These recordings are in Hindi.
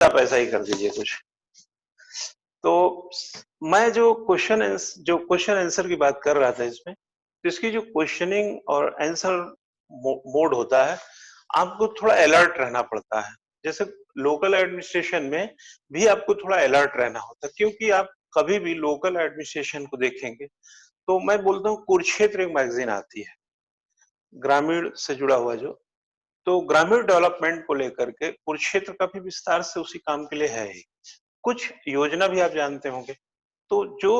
आप ऐसा ही कर दीजिए कुछ। तो मैं जो क्वेश्चन आंसर की बात कर रहा था इसमें, तो इसकी जो क्वेश्चनिंग और आंसर मोड होता है, आपको थोड़ा अलर्ट रहना पड़ता है। जैसे लोकल एडमिनिस्ट्रेशन में भी आपको थोड़ा अलर्ट रहना होता है, क्योंकि आप कभी भी लोकल एडमिनिस्ट्रेशन को देखेंगे तो मैं बोलता हूँ कुरुक्षेत्र एक मैगजीन आती है ग्रामीण से जुड़ा हुआ जो, तो ग्रामीण डेवलपमेंट को लेकर के कुरुक्षेत्र काफी विस्तार से उसी काम के लिए है ही। कुछ योजना भी आप जानते होंगे। तो जो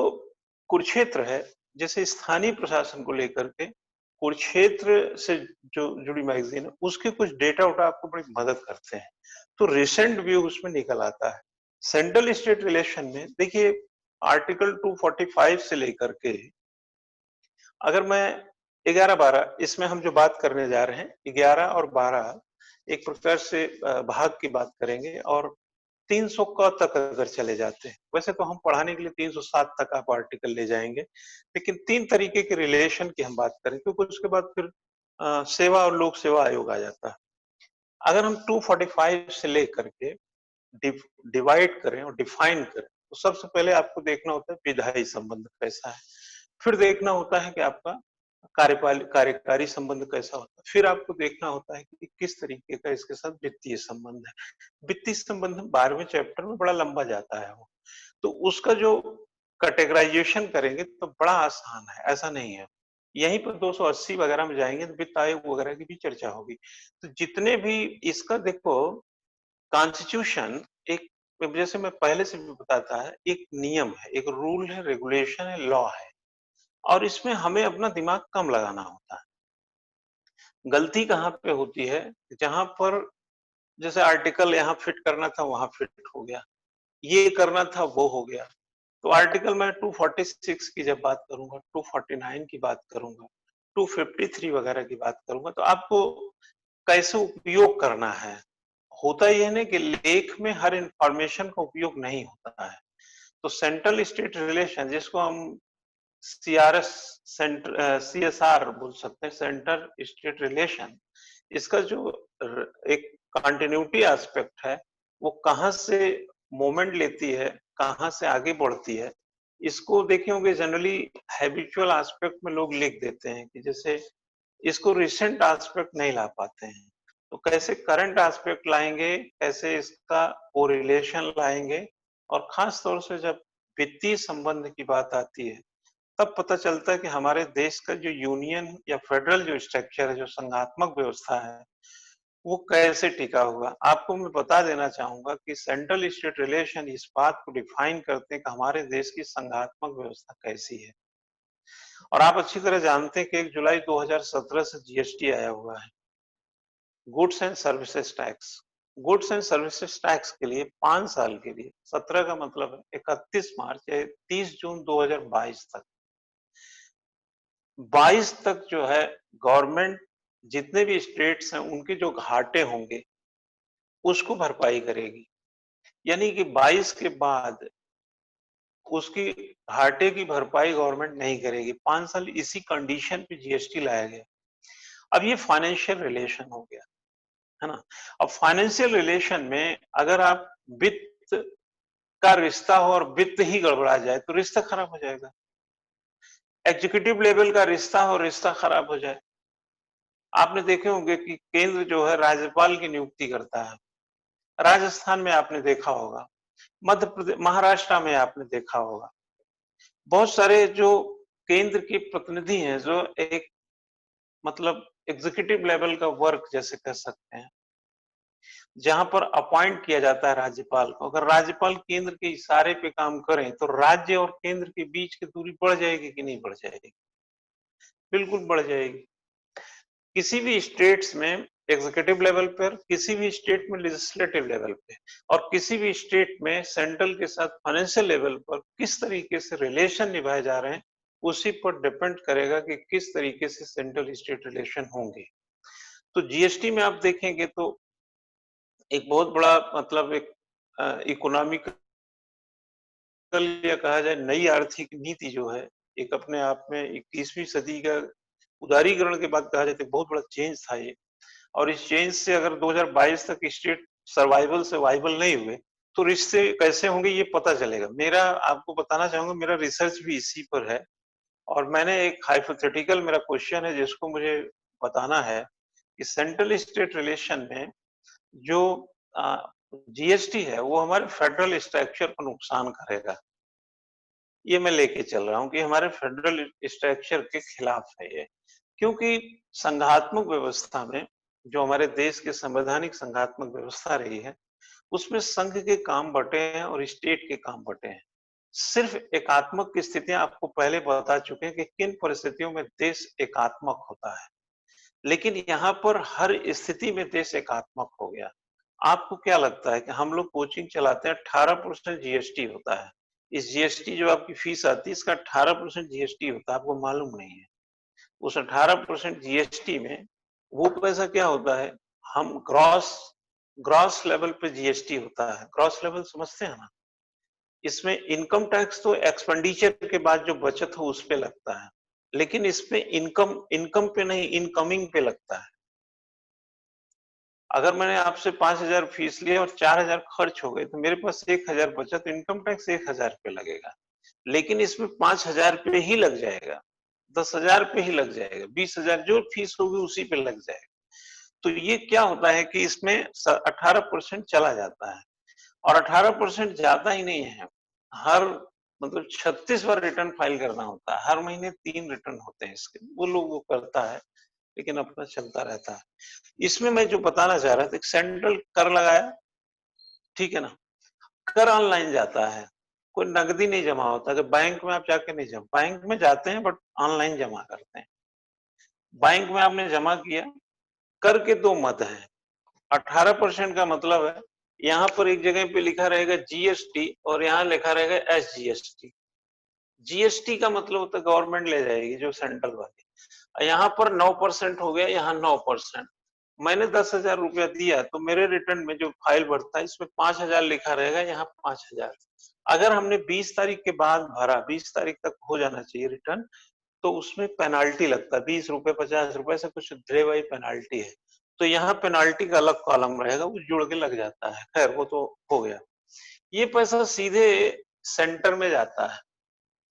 कुरुक्षेत्र है, जैसे स्थानीय प्रशासन को लेकर के कुरुक्षेत्र से जो जुड़ी मैगजीन है, उसके कुछ डेटा उटा आपको बड़ी मदद करते हैं। तो रिसेंट व्यू उसमें निकल आता है। सेंट्रल स्टेट रिलेशन में देखिए, आर्टिकल 245 से लेकर के अगर मैं 11-12 इसमें हम जो बात करने जा रहे हैं, 11 और 12 एक प्रकार से भाग की बात करेंगे, और 300 क तक अगर चले जाते हैं, वैसे तो हम पढ़ाने के लिए 307 तक आप आर्टिकल ले जाएंगे, लेकिन 3 तरीके के रिलेशन की हम बात करें, क्योंकि उसके बाद फिर सेवा और लोक सेवा आयोग आ जाता है। अगर हम 245 से लेकर के डिवाइड करें और डिफाइन करें, तो सबसे पहले आपको देखना होता है विधायी संबंध कैसा है, फिर देखना होता है कि आपका कार्यकारी संबंध कैसा होता है, फिर आपको देखना होता है कि किस तरीके का इसके साथ वित्तीय संबंध है। वित्तीय संबंध 12वें चैप्टर में बड़ा लंबा जाता है वो, तो उसका जो कैटेगराइजेशन करेंगे तो बड़ा आसान है, ऐसा नहीं है। यहीं पर 280 वगैरह में जाएंगे तो वित्त आयोग वगैरह की भी चर्चा होगी। तो जितने भी इसका देखो, कॉन्स्टिट्यूशन एक, जैसे मैं पहले से भी बताता है, एक नियम है, एक रूल है, रेगुलेशन है, लॉ है, और इसमें हमें अपना दिमाग कम लगाना होता है। गलती कहाँ पे होती है, जहां पर जैसे आर्टिकल यहाँ फिट करना था वहां फिट हो गया, ये करना था वो हो गया। तो आर्टिकल मैं 246 की जब बात करूंगा, 249 की बात करूंगा, 253 वगैरह की बात करूंगा, तो आपको कैसे उपयोग करना है। होता यह नहीं कि लेख में हर इंफॉर्मेशन का उपयोग नहीं होता है। तो सेंट्रल स्टेट रिलेशन, जिसको हम सीआरएस सेंटर सीएसआर बोल सकते हैं, सेंटर स्टेट रिलेशन, इसका जो एक कंटिन्यूटी एस्पेक्ट है, वो कहाँ से मोमेंट लेती है, कहाँ से आगे बढ़ती है, इसको देखे होंगे जनरली हैबिचुअल एस्पेक्ट में लोग लिख देते हैं कि जैसे इसको रिसेंट एस्पेक्ट नहीं ला पाते हैं। तो कैसे करंट एस्पेक्ट लाएंगे, कैसे इसका कोरिलेशन लाएंगे, और खास तौर से जब वित्तीय संबंध की बात आती है, तब पता चलता है कि हमारे देश का जो यूनियन या फेडरल जो स्ट्रक्चर है, जो संघात्मक व्यवस्था है, वो कैसे टिका हुआ। आपको मैं बता देना चाहूंगा कि सेंट्रल स्टेट रिलेशन इस बात को डिफाइन करते हैं कि हमारे देश की संघात्मक व्यवस्था कैसी है। और आप अच्छी तरह जानते हैं कि 1 जुलाई 2017 से जीएसटी आया हुआ है, goods and services tax. Goods and services tax के लिए 5 साल के लिए, 17 का मतलब है 31 मार्च या 30 जून 2022 तक, 22 तक जो है गवर्नमेंट जितने भी स्टेट्स हैं उनके जो घाटे होंगे उसको भरपाई करेगी। यानी कि 22 के बाद उसकी घाटे की भरपाई गवर्नमेंट नहीं करेगी। 5 साल इसी कंडीशन पे जीएसटी लाया गया। अब ये फाइनेंशियल रिलेशन हो गया, है ना। अब फाइनेंशियल रिलेशन में अगर आप वित्त का रिश्ता हो और वित्त ही गड़बड़ा जाए तो रिश्ता खराब हो जाएगा। एग्जीक्यूटिव लेवल का रिश्ता हो, रिश्ता खराब हो जाए। आपने देखे होंगे कि केंद्र जो है राज्यपाल की नियुक्ति करता है, राजस्थान में आपने देखा होगा, मध्य प्रदेश, महाराष्ट्र में आपने देखा होगा, बहुत सारे जो केंद्र के प्रतिनिधि हैं, जो एक मतलब एग्जीक्यूटिव लेवल का वर्क जैसे कह सकते हैं, जहां पर अपॉइंट किया जाता है राज्यपाल को। अगर राज्यपाल केंद्र के इशारे पे काम करें तो राज्य और केंद्र के बीच की दूरी बढ़ जाएगी कि नहीं बढ़ जाएगी? बिल्कुल बढ़ जाएगी। किसी भी स्टेट्स में एग्जीक्यूटिव लेवल पर, किसी भी स्टेट में लेजिस्लेटिव लेवल पे, और किसी भी स्टेट में सेंट्रल के साथ फाइनेंशियल लेवल पर किस तरीके से रिलेशन निभाए जा रहे हैं, उसी पर डिपेंड करेगा कि किस तरीके से सेंट्रल स्टेट रिलेशन होंगे। तो जीएसटी में आप देखेंगे तो एक बहुत बड़ा मतलब एक इकोनॉमिकल या कहा जाए नई आर्थिक नीति जो है, एक अपने आप में 21वीं सदी का उदारीकरण के बाद कहा जाए तो बहुत बड़ा चेंज था ये। और इस चेंज से अगर 2022 तक स्टेट सर्वाइवल से वाइबल नहीं हुए, तो रिश्ते कैसे होंगे ये पता चलेगा। मेरा आपको बताना चाहूँगा, मेरा रिसर्च भी इसी पर है और मैंने एक हाइपोथेटिकल मेरा क्वेश्चन है जिसको मुझे बताना है कि सेंट्रल स्टेट रिलेशन में जो जीएसटी है वो हमारे फेडरल स्ट्रक्चर को नुकसान करेगा। ये मैं लेके चल रहा हूँ कि हमारे फेडरल स्ट्रक्चर के खिलाफ है ये। क्योंकि संघात्मक व्यवस्था में जो हमारे देश की संवैधानिक संघात्मक व्यवस्था रही है, उसमें संघ के काम बटे हैं और स्टेट के काम बटे हैं। सिर्फ एकात्मक की स्थितियां आपको पहले बता चुके हैं कि किन परिस्थितियों में देश एकात्मक होता है, लेकिन यहाँ पर हर स्थिति में देश एकात्मक हो गया। आपको क्या लगता है कि हम लोग कोचिंग चलाते हैं, 18% जीएसटी होता है। इस जीएसटी जो आपकी फीस आती है इसका 18% जीएसटी होता है, आपको मालूम नहीं है। उस 18% जीएसटी में वो पैसा क्या होता है, हम ग्रॉस ग्रॉस लेवल पे जीएसटी होता है। ग्रॉस लेवल समझते हैं ना? इसमें इनकम टैक्स तो एक्सपेंडिचर के बाद जो बचत हो उस पे लगता है, लेकिन इसमें इनकम इनकम पे नहीं, इनकमिंग पे लगता है। अगर मैंने आपसे 5,000 फीस लिया और 4,000 खर्च हो गए तो मेरे पास 1,000 बचा, तो इनकम टैक्स 1,000 पे लगेगा। लेकिन इसमें 5,000 पे ही लग जाएगा, 10,000 पे ही लग जाएगा, 20,000 जो फीस होगी उसी पे लग जाएगा। तो ये क्या होता है कि इसमें 18% चला जाता है और 18% जाता ही नहीं है। हर मतलब 36 बार रिटर्न फाइल करना होता है, हर महीने 3 रिटर्न होते हैं इसके, वो लोग वो करता है, लेकिन अपना चलता रहता है। इसमें मैं जो बताना चाह रहा था, सेंट्रल कर लगाया, ठीक है ना? कर ऑनलाइन जाता है, कोई नगदी नहीं जमा होता कि बैंक में आप जाके नहीं जमा, बैंक में जाते हैं बट ऑनलाइन जमा करते हैं। बैंक में आपने जमा किया, कर के 2 मद हैं। 18% का मतलब है, यहाँ पर एक जगह पे लिखा रहेगा जीएसटी और यहाँ लिखा रहेगा एसजीएसटी। जीएसटी का मतलब होता है गवर्नमेंट ले जाएगी, जो सेंट्रल वाली। यहाँ पर 9% हो गया, यहाँ 9%। मैंने 10,000 रुपया दिया तो मेरे रिटर्न में जो फाइल बढ़ता है इसमें 5,000 लिखा रहेगा, यहाँ 5,000। अगर हमने 20 तारीख के बाद भरा, 20 तारीख तक हो जाना चाहिए रिटर्न, तो उसमें पेनाल्टी लगता है, 20 रुपए 50 रुपए ऐसा कुछ ड्रेवाई पेनाल्टी है। तो यहाँ पेनाल्टी का अलग कॉलम रहेगा, वो जुड़ के लग जाता है। खैर वो तो हो गया। ये पैसा सीधे सेंटर में जाता है,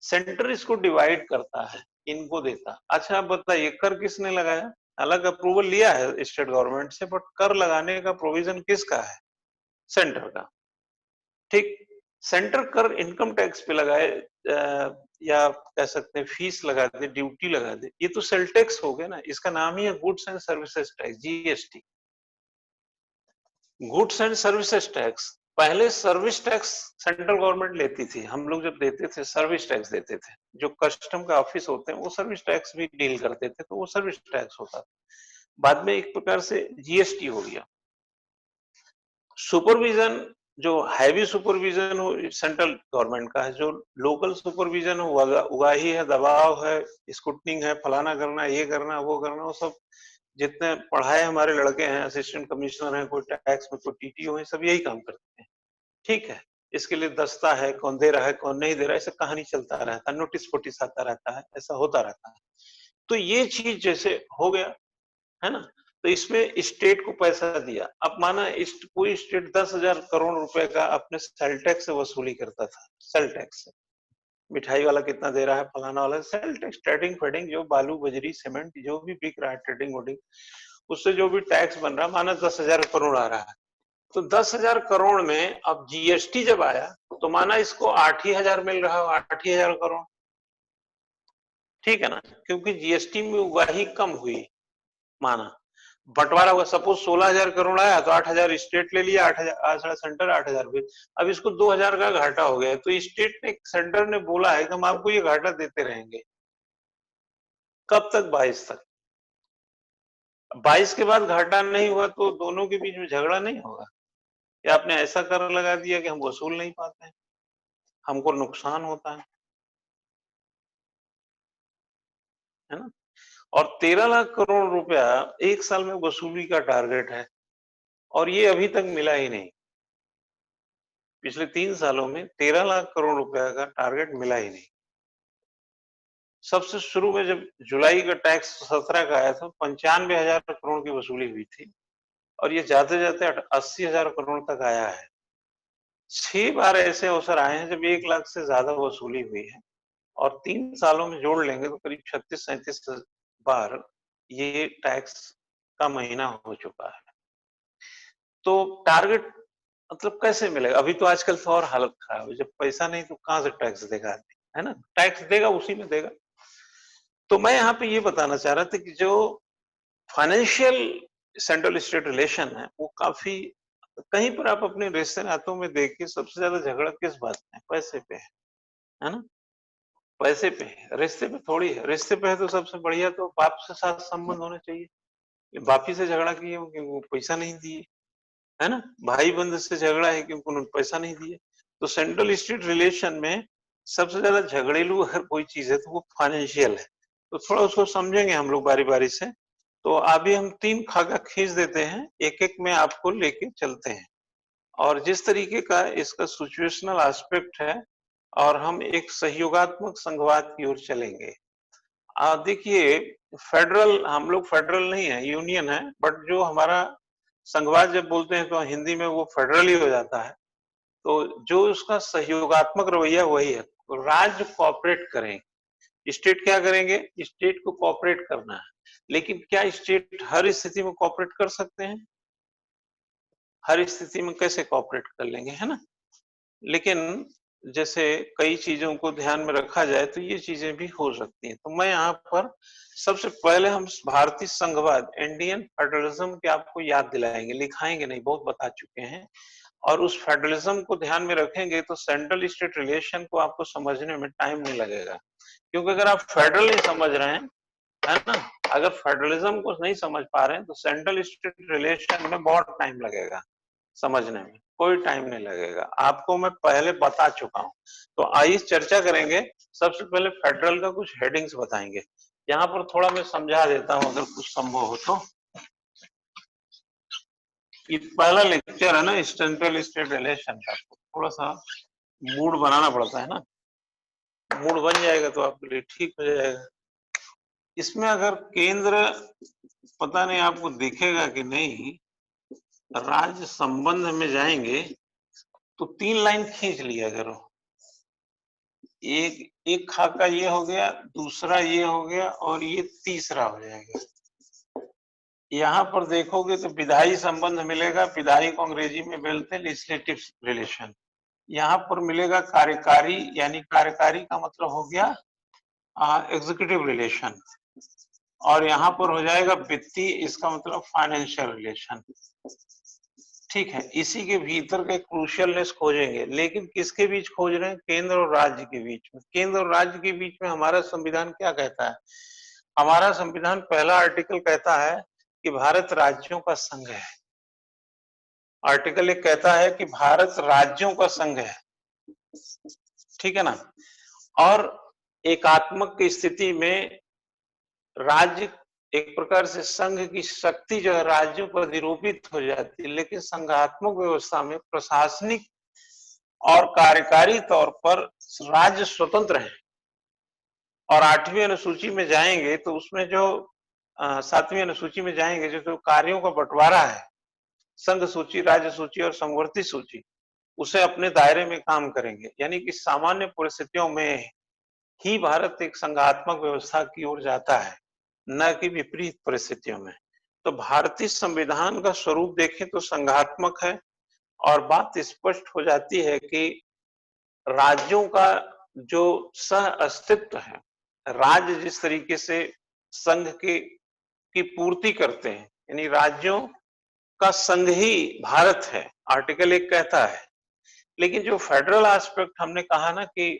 सेंटर इसको डिवाइड करता है, इनको देता। अच्छा आप बताइए, कर किसने लगाया? अलग अप्रूवल लिया है स्टेट गवर्नमेंट से, बट कर लगाने का प्रोविजन किसका है? सेंटर का। ठीक, सेंटर कर इनकम टैक्स पे लगाए या कह सकते हैं फीस लगा दे, ड्यूटी लगा दे, ये तो सेल टैक्स हो गया ना। इसका नाम ही है goods and services tax, GST. Goods and services tax. पहले सर्विस टैक्स सेंट्रल गवर्नमेंट लेती थी, हम लोग जब देते थे सर्विस टैक्स देते थे। जो कस्टम का ऑफिस होते हैं वो सर्विस टैक्स भी डील करते थे, तो वो सर्विस टैक्स होता था। बाद में एक प्रकार से जीएसटी हो गया। सुपरविजन, जो हैवी सुपरविजन हो सेंट्रल गवर्नमेंट का है, जो लोकल सुपरविजन हो उगाही है, दबाव है, स्कूटनिंग है, फलाना करना, ये करना, वो करना, वो सब जितने पढ़ाए हमारे लड़के हैं, असिस्टेंट कमिश्नर हैं, कोई टैक्स में, कोई टीटीओ है, सब यही काम करते हैं। ठीक है, इसके लिए दस्ता है, कौन दे रहा है कौन नहीं दे रहा है, ऐसा कहानी चलता रहता है, नोटिस फोटिस आता रहता है, ऐसा होता रहता है। तो ये चीज जैसे हो गया, है ना? तो इसमें स्टेट को पैसा दिया। अब माना कोई स्टेट 10,000 करोड़ रुपए का अपने सेल टैक्स से वसूली करता था, सेल टैक्स से। मिठाई वाला कितना दे रहा है, फलाना वाला, सेल टैक्स, ट्रेडिंग फेडिंग, जो बालू बजरी सीमेंट जो भी बिक रहा है, ट्रेडिंग वोडिंग, उससे जो भी टैक्स बन रहा है, माना 10,000 करोड़ आ रहा है। तो 10,000 करोड़ में अब जीएसटी जब आया तो माना इसको 8,000 मिल रहा हो, 8,000 करोड़, ठीक है ना? क्योंकि जीएसटी में उगाही कम हुई, माना बंटवारा हुआ। सपोज 16,000 करोड़ आया तो 8,000 स्टेट ले लिया, 8,000 सेंटर, 8,000 भी। अब इसको 2,000 का घाटा हो गया, तो स्टेट ने, सेंटर ने बोला है कि हम आपको ये घाटा देते रहेंगे। कब तक? 22 तक। 22 के बाद घाटा नहीं हुआ तो दोनों के बीच में झगड़ा नहीं होगा, या आपने ऐसा कर लगा दिया कि हम वसूल नहीं पाते हैं, हमको नुकसान होता है ना? और 13 लाख करोड़ रुपया एक साल में वसूली का टारगेट है और ये अभी तक मिला ही नहीं। पिछले 3 सालों में 13 लाख करोड़ रुपया का टारगेट मिला ही नहीं। सबसे शुरू में जब जुलाई का टैक्स 17 का आया था, 95,000 करोड़ की वसूली हुई थी और ये जाते जाते 80,000 करोड़ तक आया है। 6 बार ऐसे अवसर आए हैं जब 1 लाख से ज्यादा वसूली हुई है और 3 सालों में जोड़ लेंगे तो करीब 36-37 बार ये टैक्स का महीना हो चुका है। तो टारगेट मतलब कैसे मिलेगा? अभी तो आजकल तो और हालत खराब है, जब पैसा नहीं तो कहाँ से टैक्स देगा आदमी, है ना? टैक्स देगा उसी में देगा। तो मैं यहाँ पे ये बताना चाह रहा था कि जो फाइनेंशियल सेंट्रल स्टेट रिलेशन है, वो काफी कहीं पर आप अपने रिश्ते नातों में देखिए सबसे ज्यादा झगड़ा किस बात पे है? पैसे पे है ना? पैसे पे है, रिश्ते पे थोड़ी है। रिश्ते पे है तो सबसे बढ़िया तो बाप से साथ संबंध होने चाहिए। ये बाप ही से झगड़ा किए हो कि वो पैसा नहीं दिए, है ना? भाई बंधु से झगड़ा है क्योंकि उन्होंने पैसा नहीं दिए। तो सेंट्रल स्टेट रिलेशन में सबसे ज्यादा झगड़ेलू अगर कोई चीज है तो वो फाइनेंशियल है। तो थोड़ा उसको समझेंगे हम लोग बारी बारी से। तो अभी हम 3 खाका खींच देते हैं, एक एक में आपको लेके चलते हैं और जिस तरीके का इसका सिचुएशनल एस्पेक्ट है और हम एक सहयोगात्मक संघवाद की ओर चलेंगे। देखिए, फेडरल हम लोग फेडरल नहीं है, यूनियन है, बट जो हमारा संघवाद जब बोलते हैं तो हिंदी में वो फेडरल ही हो जाता है। तो जो उसका सहयोगात्मक रवैया वही है। तो राज्य कोऑपरेट करें, स्टेट क्या करेंगे? स्टेट को कोऑपरेट करना है। लेकिन क्या स्टेट हर स्थिति में कोऑपरेट कर सकते हैं? हर स्थिति में कैसे कोऑपरेट कर लेंगे, है ना? लेकिन जैसे कई चीजों को ध्यान में रखा जाए तो ये चीजें भी हो सकती हैं। तो मैं यहाँ पर सबसे पहले हम भारतीय संघवाद इंडियन फेडरलिज्म के आपको याद दिलाएंगे, लिखाएंगे नहीं, बहुत बता चुके हैं। और उस फेडरलिज्म को ध्यान में रखेंगे तो सेंट्रल स्टेट रिलेशन को आपको समझने में टाइम नहीं लगेगा। क्योंकि अगर आप फेडरल नहीं समझ रहे हैं, है ना, अगर फेडरलिज्म को नहीं समझ पा रहे हैं तो सेंट्रल स्टेट रिलेशन में बहुत टाइम लगेगा समझने में। कोई टाइम नहीं लगेगा, आपको मैं पहले बता चुका हूं। तो आइए चर्चा करेंगे। सबसे पहले फेडरल का कुछ हेडिंग्स बताएंगे। यहाँ पर थोड़ा मैं समझा देता हूं अगर कुछ संभव हो तो। ये पहला लेक्चर है ना सेंट्रल स्टेट रिलेशन का, थोड़ा सा मूड बनाना पड़ता है ना। मूड बन जाएगा तो आपके लिए ठीक हो जाएगा। इसमें अगर केंद्र, पता नहीं आपको दिखेगा कि नहीं, राज्य संबंध में जाएंगे तो 3 लाइन खींच लिया करो। एक एक खाका ये हो गया, दूसरा ये हो गया और ये तीसरा हो जाएगा। यहाँ पर देखोगे तो विधायी संबंध मिलेगा, विधायी को अंग्रेजी में बोलते हैं लेजिस्लेटिव रिलेशन। यहाँ पर मिलेगा कार्यकारी, यानी कार्यकारी का मतलब हो गया एग्जीक्यूटिव रिलेशन। और यहाँ पर हो जाएगा वित्तीय, इसका मतलब फाइनेंशियल रिलेशन। ठीक है, इसी के भीतर के क्रूशियलनेस खोजेंगे, लेकिन किसके बीच खोज रहे हैं? केंद्र और राज्य के बीच में। केंद्र और राज्य के बीच में हमारा संविधान क्या कहता है? हमारा संविधान पहला आर्टिकल कहता है कि भारत राज्यों का संघ है। आर्टिकल 1 कहता है कि भारत राज्यों का संघ है, ठीक है ना। और एकात्मक की स्थिति में राज्य एक प्रकार से संघ की शक्ति जो है राज्यों पर निरूपित हो जाती है, लेकिन संघात्मक व्यवस्था में प्रशासनिक और कार्यकारी तौर पर राज्य स्वतंत्र है। और 8वीं अनुसूची में जाएंगे तो उसमें जो 7वीं अनुसूची में जाएंगे जो कार्यों का बंटवारा है, संघ सूची, राज्य सूची और समवर्ती सूची, उसे अपने दायरे में काम करेंगे। यानी कि सामान्य परिस्थितियों में ही भारत एक संघात्मक व्यवस्था की ओर जाता है, न कि विपरीत परिस्थितियों में। तो भारतीय संविधान का स्वरूप देखें तो संघात्मक है और बात स्पष्ट हो जाती है कि राज्यों का जो सह अस्तित्व है, राज्य जिस तरीके से संघ की पूर्ति करते हैं, यानी राज्यों का संघ ही भारत है, आर्टिकल 1 कहता है। लेकिन जो फेडरल एस्पेक्ट हमने कहा ना कि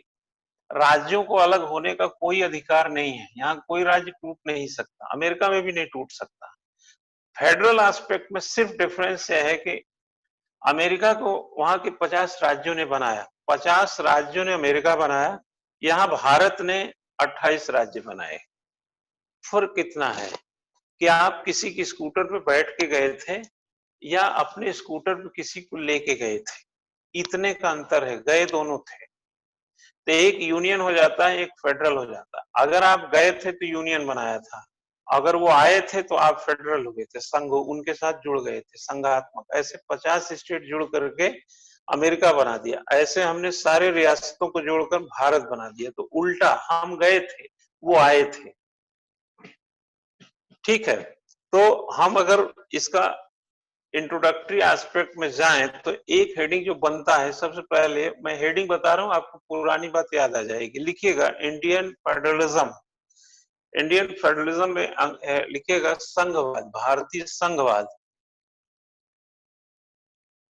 राज्यों को अलग होने का कोई अधिकार नहीं है, यहाँ कोई राज्य टूट नहीं सकता, अमेरिका में भी नहीं टूट सकता। फेडरल एस्पेक्ट में सिर्फ डिफरेंस यह है कि अमेरिका को वहां के 50 राज्यों ने बनाया, 50 राज्यों ने अमेरिका बनाया, यहाँ भारत ने 28 राज्य बनाए। फर्क कितना है कि आप किसी की स्कूटर पे बैठ के गए थे या अपने स्कूटर पे किसी को लेके गए थे, इतने का अंतर है, गए दोनों थे। तो एक यूनियन हो जाता है, एक फेडरल हो जाता है। अगर आप गए थे तो यूनियन बनाया था, अगर वो आए थे तो आप फेडरल हो गए थे, संघ उनके साथ जुड़ गए थे, संघात्मक। ऐसे 50 स्टेट जुड़ करके अमेरिका बना दिया, ऐसे हमने सारे रियासतों को जोड़कर भारत बना दिया। तो उल्टा हम गए थे, वो आए थे। ठीक है, तो हम अगर इसका इंट्रोडक्टरी एस्पेक्ट में जाएं तो एक हेडिंग जो बनता है, सबसे पहले मैं हेडिंग बता रहा हूं, आपको पुरानी बात याद आ जाएगी। लिखिएगा इंडियन फेडरलिज्म। इंडियन फेडरलिज्म में लिखिएगा संघवाद, भारतीय संघवाद।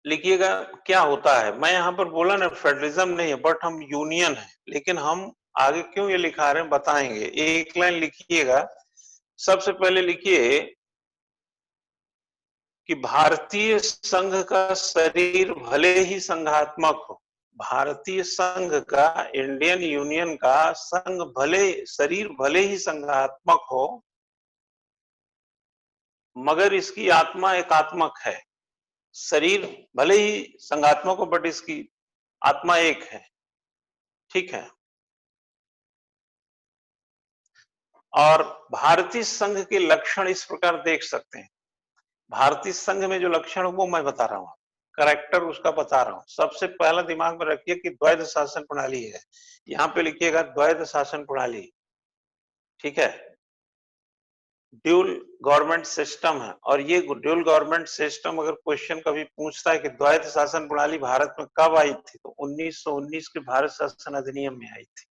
लिखिएगा क्या होता है। मैं यहां पर बोला ना फेडरलिज्म नहीं है, बट हम यूनियन है, लेकिन हम आगे क्यों ये लिखा रहे हैं बताएंगे। एक लाइन लिखिएगा, सबसे पहले लिखिए कि भारतीय संघ का शरीर भले ही संघात्मक हो, भारतीय संघ का, इंडियन यूनियन का संघ भले, शरीर भले ही संघात्मक हो, मगर इसकी आत्मा एकात्मक है। शरीर भले ही संघात्मक हो, बट इसकी आत्मा एक है। ठीक है, और भारतीय संघ के लक्षण इस प्रकार देख सकते हैं। भारतीय संघ में जो लक्षण वो मैं बता रहा हूं, करेक्टर उसका बता रहा हूं। सबसे पहला दिमाग में रखिए कि द्वैध शासन प्रणाली है। यहां पे लिखिएगा द्वैध शासन प्रणाली। ठीक है, ड्यूल गवर्नमेंट सिस्टम है। और ये ड्यूल गवर्नमेंट सिस्टम अगर क्वेश्चन कभी पूछता है कि द्वैध शासन प्रणाली भारत में कब आई थी, तो 1919 के भारत शासन अधिनियम में आई थी,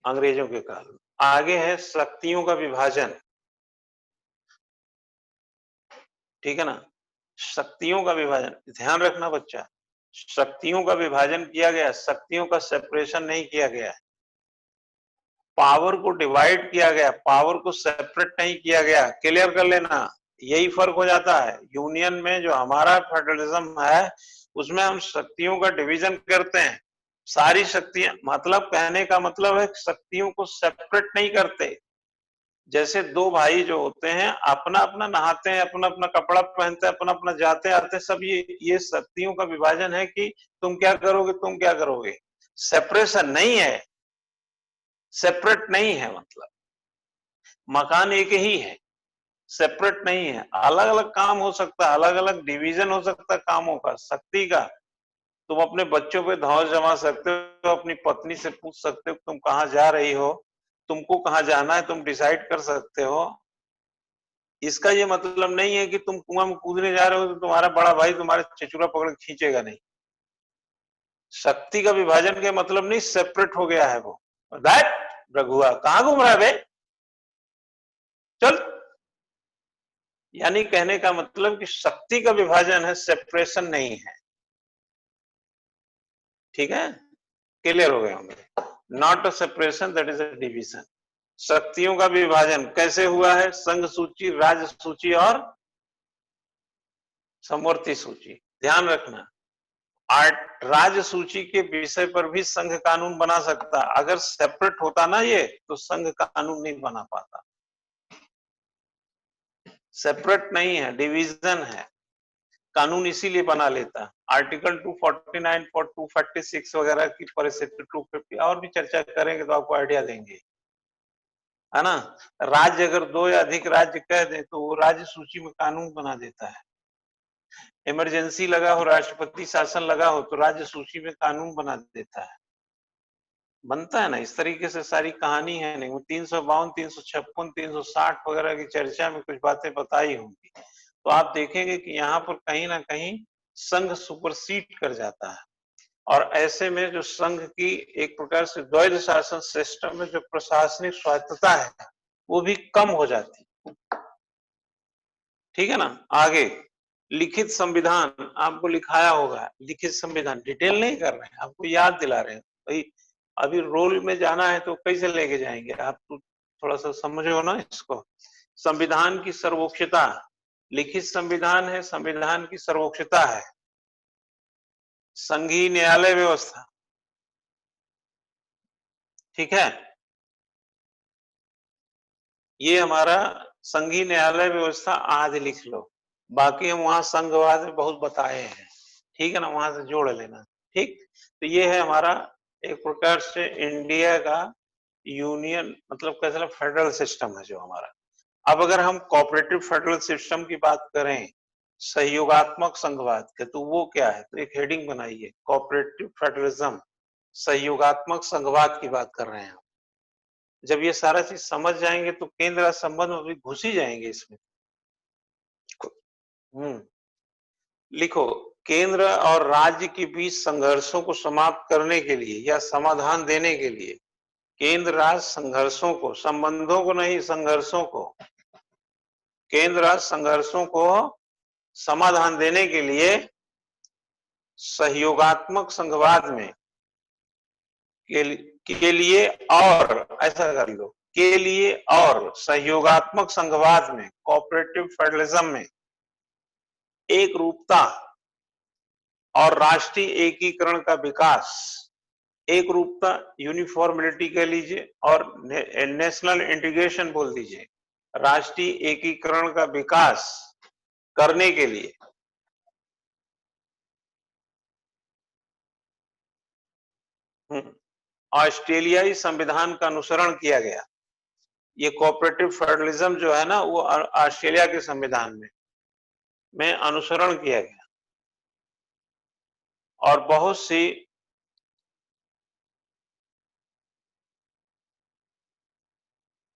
अंग्रेजों के काल में। आगे है शक्तियों का विभाजन। ठीक है ना, शक्तियों का विभाजन ध्यान रखना बच्चा, शक्तियों का विभाजन किया गया, शक्तियों का सेपरेशन नहीं किया गया। पावर को डिवाइड किया गया, पावर को सेपरेट नहीं किया गया। क्लियर कर लेना, यही फर्क हो जाता है। यूनियन में जो हमारा फेडरलिज्म है उसमें हम शक्तियों का डिवीजन करते हैं। सारी शक्तियां, मतलब कहने का मतलब है शक्तियों को सेपरेट नहीं करते। जैसे दो भाई जो होते हैं अपना अपना नहाते हैं, अपना अपना कपड़ा पहनते हैं, अपना अपना जाते आते हैं, सब ये शक्तियों का विभाजन है कि तुम क्या करोगे, तुम क्या करोगे। सेपरेशन नहीं है, सेपरेट नहीं है, मतलब मकान एक ही है, सेपरेट नहीं है। अलग अलग काम हो सकता है, अलग अलग डिवीजन हो सकता है कामों का, शक्ति का। तुम अपने बच्चों पे धौंस जमा सकते हो, अपनी पत्नी से पूछ सकते हो तुम कहां जा रही हो, तुमको कहां जाना है तुम डिसाइड कर सकते हो। इसका ये मतलब नहीं है कि तुम कुआं में कूदने जा रहे हो तो तुम्हारा बड़ा भाई तुम्हारे चिचुरा पकड़ के खींचेगा नहीं। शक्ति का विभाजन के मतलब नहीं सेपरेट हो गया है वो। दैट रघुआ कहां घूम रहा है बे, चल। यानी कहने का मतलब कि शक्ति का विभाजन है, सेपरेशन नहीं है। ठीक है, क्लियर हो गए होंगे। Not a separation, that is a division. शक्तियों का विभाजन कैसे हुआ है, संघ सूची, राज्य सूची और समवर्ती सूची। ध्यान रखना, राज्य सूची के विषय पर भी संघ कानून बना सकता। अगर सेपरेट होता ना ये, तो संघ कानून नहीं बना पाता। सेपरेट नहीं है, डिवीजन है, कानून इसीलिए बना लेता। आर्टिकल 249 और 246 वगैरह की परिस्थिति 250 और भी चर्चा करेंगे तो आपको आइडिया देंगे, है ना। राज्य अगर दो या अधिक राज्य कह दे तो वो राज्य सूची में कानून बना देता है। इमरजेंसी लगा हो, राष्ट्रपति शासन लगा हो, तो राज्य सूची में कानून बना देता है, बनता है ना। इस तरीके से सारी कहानी है। नहीं, 352, 356, 360 वगैरह की चर्चा में कुछ बातें बताई होंगी, तो आप देखेंगे कि यहाँ पर कहीं ना कहीं संघ सुपरसीड कर जाता है। और ऐसे में जो संघ की एक प्रकार से द्वैध शासन सिस्टम में जो प्रशासनिक स्वायत्तता है वो भी कम हो जाती। ठीक है ना। आगे लिखित संविधान आपको लिखाया होगा, लिखित संविधान डिटेल नहीं कर रहे हैं, आपको याद दिला रहे हैं भाई। अभी रोल में जाना है तो कैसे लेके जाएंगे आप, तो थोड़ा सा समझो ना इसको। संविधान की सर्वोच्चता, लिखित संविधान है, संविधान की सर्वोच्चता है। संघीय न्यायालय व्यवस्था, ठीक है, ये हमारा संघीय न्यायालय व्यवस्था आज लिख लो। बाकी हम वहां संघवाद में बहुत बताए हैं, ठीक है ना, वहां से जोड़ लेना। ठीक, तो ये है हमारा एक प्रकार से इंडिया का यूनियन, मतलब कैसा फेडरल सिस्टम है जो हमारा। अब अगर हम कोऑपरेटिव फेडरल सिस्टम की बात करें सहयोगात्मक संघवाद के, तो वो क्या है? तो एक हेडिंग बनाइए, कोऑपरेटिव फेडरलिज्म, सहयोगात्मक संघवाद की बात कर रहे हैं। जब ये सारा चीज समझ जाएंगे तो केंद्र राज्य संबंध में भी घुस ही जाएंगे इसमें। हम्म लिखो, केंद्र और राज्य के बीच संघर्षों को समाप्त करने के लिए या समाधान देने के लिए, केंद्र राज्य संघर्षों को, संबंधों को नहीं, संघर्षों को, केंद्र राज्य संघर्षों को समाधान देने के लिए सहयोगात्मक संघवाद में के लिए और ऐसा कर लो, के लिए और सहयोगात्मक संघवाद में, कोऑपरेटिव फेडरलिज्म में एक रूपता और राष्ट्रीय एकीकरण का विकास, एक रूपता यूनिफॉर्मिलिटी कह लीजिए और नेशनल इंटीग्रेशन बोल दीजिए, राष्ट्रीय एकीकरण का विकास करने के लिए ऑस्ट्रेलियाई संविधान का अनुसरण किया गया। ये कोऑपरेटिव फेडरलिज्म जो है ना, वो ऑस्ट्रेलिया के संविधान में अनुसरण किया गया और बहुत सी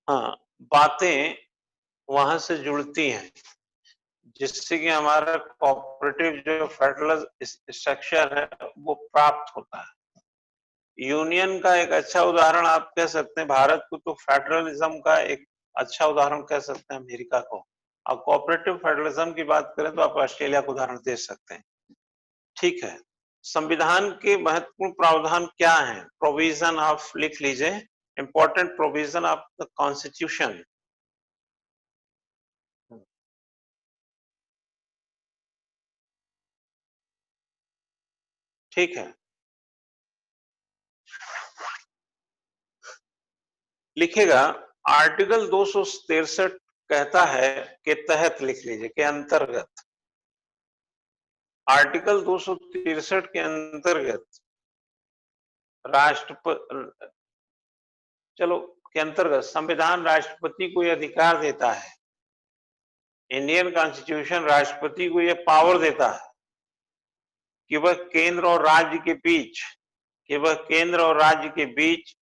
बातें वहां से जुड़ती हैं, जिससे कि हमारा कोऑपरेटिव जो फेडरल स्ट्रक्चर है वो प्राप्त होता है। यूनियन का एक अच्छा उदाहरण आप कह सकते हैं भारत को, तो फेडरलिज्म का एक अच्छा उदाहरण कह सकते हैं अमेरिका को। अब कोऑपरेटिव फेडरलिज्म की बात करें तो आप ऑस्ट्रेलिया को उदाहरण दे सकते हैं। ठीक है, संविधान के महत्वपूर्ण प्रावधान क्या हैं? प्रोविजन ऑफ, लिख लीजिए, important provision of the constitution. ठीक है, लिखेगा आर्टिकल 263 कहता है के तहत, लिख लीजिए, के अंतर्गत, आर्टिकल 263 के अंतर्गत राष्ट्रपति, चलो, के अंतर्गत संविधान राष्ट्रपति को यह अधिकार देता है, इंडियन कॉन्स्टिट्यूशन राष्ट्रपति को यह पावर देता है कि वह केंद्र और राज्य के बीच, कि वह केंद्र और राज्य के बीच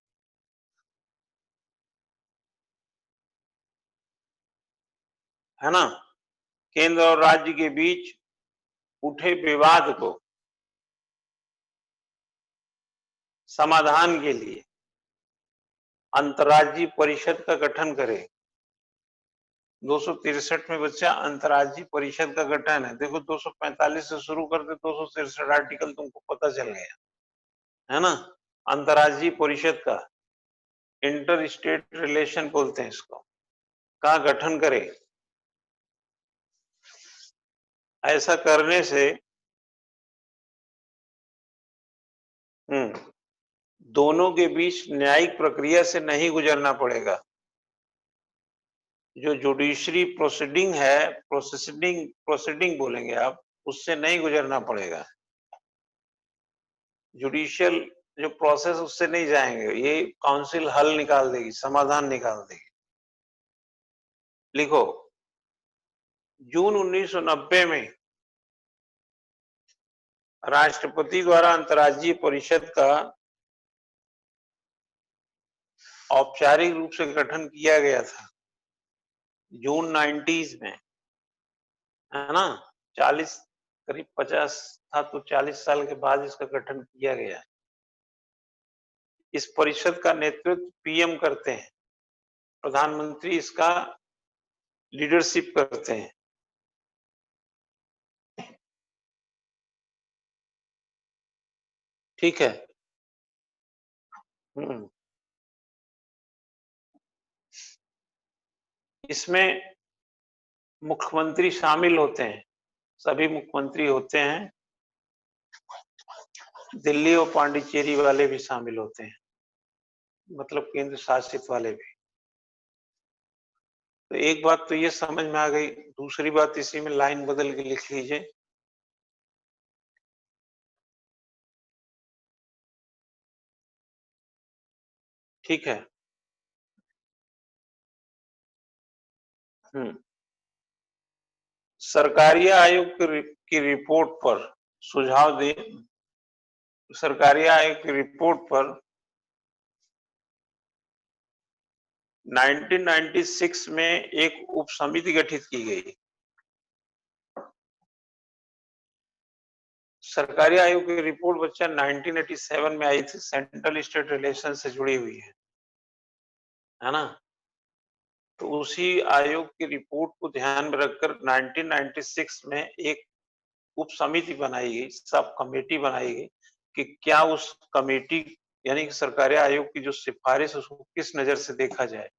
है ना, केंद्र और राज्य के बीच उठे विवाद को समाधान के लिए अंतर्राज्यीय परिषद का गठन करे। 263 में बच्चा अंतर्राज्यीय परिषद का गठन है। देखो 245 से शुरू करते 263 आर्टिकल तुमको पता चल गया है ना। अंतर्राज्यीय परिषद का, इंटर स्टेट रिलेशन बोलते हैं इसको, का गठन करे। ऐसा करने से दोनों के बीच न्यायिक प्रक्रिया से नहीं गुजरना पड़ेगा। जो जुडिशरी प्रोसीडिंग है, प्रोसीडिंग बोलेंगे आप, उससे नहीं गुजरना पड़ेगा। जुडिशियल जो प्रोसेस, उससे नहीं जाएंगे, ये काउंसिल हल निकाल देगी, समाधान निकाल देगी। लिखो, जून 1990 में राष्ट्रपति द्वारा अंतर्राज्यीय परिषद का औपचारिक रूप से गठन किया गया था, जून 90s में, है ना। 40, करीब 50 था, तो 40 साल के बाद इसका गठन किया गया। इस परिषद का नेतृत्व पीएम करते हैं, प्रधानमंत्री इसका लीडरशिप करते हैं। ठीक है। इसमें मुख्यमंत्री शामिल होते हैं, सभी मुख्यमंत्री होते हैं, दिल्ली और पांडिचेरी वाले भी शामिल होते हैं, मतलब केंद्र शासित वाले भी। तो एक बात तो ये समझ में आ गई, दूसरी बात इसी में लाइन बदल के लिख लीजिए। ठीक है। सरकारी आयोग की रिपोर्ट पर सुझाव दिए। सरकारी आयोग की रिपोर्ट पर 1996 में एक उप समिति गठित की गई। सरकारी आयोग की रिपोर्ट बच्चा 1987 में आई थी, सेंट्रल स्टेट रिलेशन से जुड़ी हुई है ना। तो उसी आयोग की रिपोर्ट को ध्यान में रखकर 1996 में एक उप समिति बनाई गई, सब कमेटी बनाई गई कि क्या उस कमेटी यानी कि सरकारी आयोग की जो सिफारिश उसको किस नजर से देखा जाए,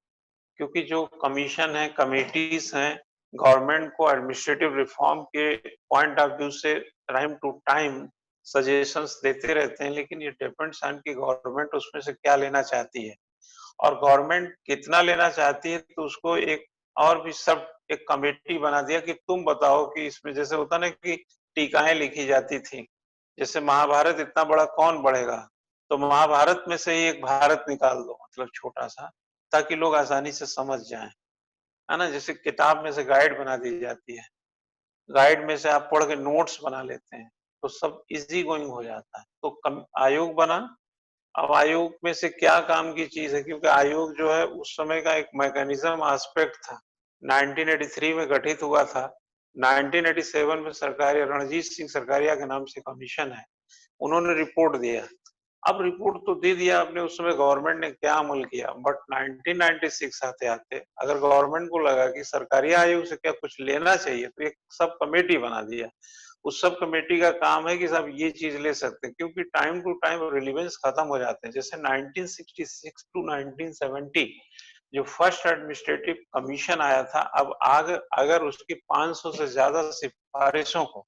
क्योंकि जो कमीशन है, कमेटीज हैं, गवर्नमेंट को एडमिनिस्ट्रेटिव रिफॉर्म के पॉइंट ऑफ व्यू से टाइम टू टाइम सजेशंस देते रहते हैं, लेकिन ये डिपेंड्स ऑन कि गवर्नमेंट उसमें से क्या लेना चाहती है और गवर्नमेंट कितना लेना चाहती है। तो उसको एक और भी सब एक कमेटी बना दिया कि तुम बताओ कि इसमें जैसे होता ना कि टीकाएं लिखी जाती थी, जैसे महाभारत इतना बड़ा कौन पढ़ेगा, तो महाभारत में से ही एक भारत निकाल दो, मतलब छोटा सा, ताकि लोग आसानी से समझ जाएं, है ना। जैसे किताब में से गाइड बना दी जाती है, गाइड में से आप पढ़ के नोट्स बना लेते हैं, तो सब इजी गोइंग हो जाता है। तो आयोग बना। अब आयोग में से क्या काम की चीज है, क्योंकि आयोग जो है उस समय का एक मैकेनिज्म एस्पेक्ट था, 1983 में गठित हुआ था। 1987 में सरकारिया रणजीत सिंह सरकारिया के नाम से कमीशन है, उन्होंने रिपोर्ट दिया। अब रिपोर्ट तो दे दिया आपने, उस समय गवर्नमेंट ने क्या अमल किया, बट 1996 आते आते अगर गवर्नमेंट को लगा कि सरकारी आयोग से क्या कुछ लेना चाहिए, तो एक सब कमेटी बना दिया। उस सब कमेटी का काम है कि सब ये चीज ले सकते हैं, क्योंकि टाइम टू टाइम रिलीवेंस खत्म हो जाते हैं। जैसे 1966 टू 1970 जो फर्स्ट एडमिनिस्ट्रेटिव कमीशन आया था, अब अगर उसकी 500 से ज्यादा सिफारिशों को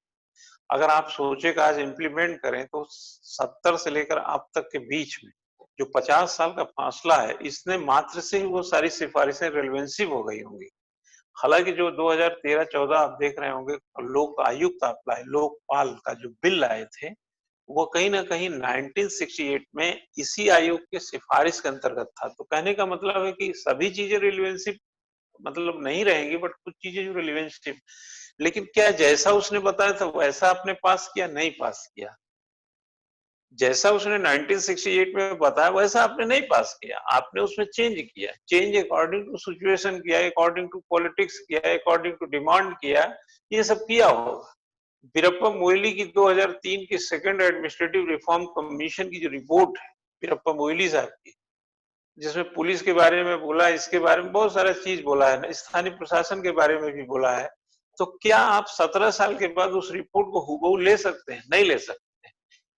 अगर आप सोचे कि आज इम्प्लीमेंट करें, तो 70 से लेकर अब तक के बीच में जो 50 साल का फासला है, इसने मात्र से ही वो सारी सिफारिशें रिलेवेंसिव हो गई होंगी। हालांकि जो 2013-14 आप देख रहे होंगे, लोक आयुक्त अप्लाई लोकपाल का जो बिल आए थे, वो कहीं ना कहीं 1968 में इसी आयोग के सिफारिश के अंतर्गत था। तो कहने का मतलब है कि सभी चीजें रिलेवेंसिव मतलब नहीं रहेंगी, बट कुछ चीजें जो रिलेवेंसिव, लेकिन क्या जैसा उसने बताया था वैसा आपने पास किया? नहीं पास किया। जैसा उसने 1968 में बताया वैसा आपने नहीं पास किया, आपने उसमें चेंज किया, चेंज अकॉर्डिंग टू सिचुएशन किया, अकॉर्डिंग टू पॉलिटिक्स किया, अकॉर्डिंग टू डिमांड किया, ये सब किया होगा। वीरप्पा मोइली की 2003 की सेकंड एडमिनिस्ट्रेटिव रिफॉर्म कमीशन की जो रिपोर्ट है वीरप्पा मोइली साहब की, जिसमें पुलिस के बारे में बोला, इसके बारे में बहुत सारा चीज बोला है, स्थानीय प्रशासन के बारे में भी बोला है। तो क्या आप 17 साल के बाद उस रिपोर्ट को हूबहू ले सकते हैं? नहीं ले सकते,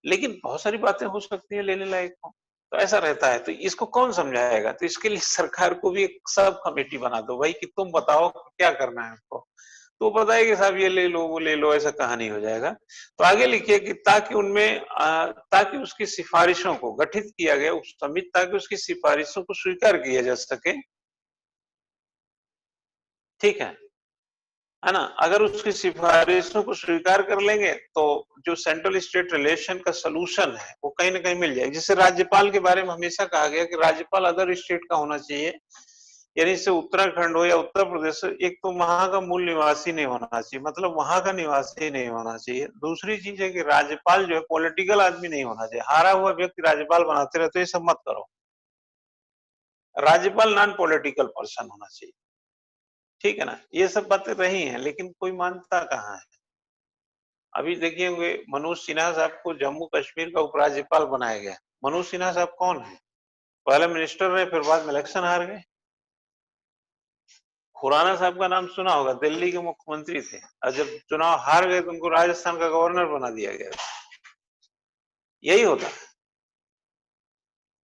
लेकिन बहुत सारी बातें हो सकती है लेने लायक हो। तो ऐसा रहता है, तो इसको कौन समझाएगा? तो इसके लिए सरकार को भी एक सब कमेटी बना दो भाई, कि तुम बताओ क्या करना है आपको। तो बताएगी साहब ये ले लो वो ले लो, ऐसा कहानी हो जाएगा। तो आगे लिखिए कि ताकि उसकी सिफारिशों को गठित किया गया उप समिति, ताकि उसकी सिफारिशों को स्वीकार किया जा सके। ठीक है ना। अगर उसकी सिफारिशों को स्वीकार कर लेंगे तो जो सेंट्रल स्टेट रिलेशन का सोल्यूशन है वो कहीं ना कहीं मिल जाएगा। जैसे राज्यपाल के बारे में हमेशा कहा गया कि राज्यपाल अदर स्टेट का होना चाहिए, यानी से उत्तराखंड हो या उत्तर प्रदेश, एक तो वहां का मूल निवासी नहीं होना चाहिए, मतलब वहां का निवासी नहीं होना चाहिए। दूसरी चीज है कि राज्यपाल जो है पॉलिटिकल आदमी नहीं होना चाहिए, हारा हुआ व्यक्ति राज्यपाल बनाते रहते, ये सब मत करो। राज्यपाल नॉन पॉलिटिकल पर्सन होना चाहिए। ठीक है ना, ये सब बातें रही हैं, लेकिन कोई मानता कहाँ है। अभी देखिए मनोज सिन्हा साहब को जम्मू कश्मीर का उपराज्यपाल बनाया गया। मनोज सिन्हा साहब कौन है? पहले मिनिस्टर रहे, फिर बाद में इलेक्शन हार गए। खुराना साहब का नाम सुना होगा, दिल्ली के मुख्यमंत्री थे, और जब चुनाव हार गए तो उनको राजस्थान का गवर्नर बना दिया गया। यही होता है।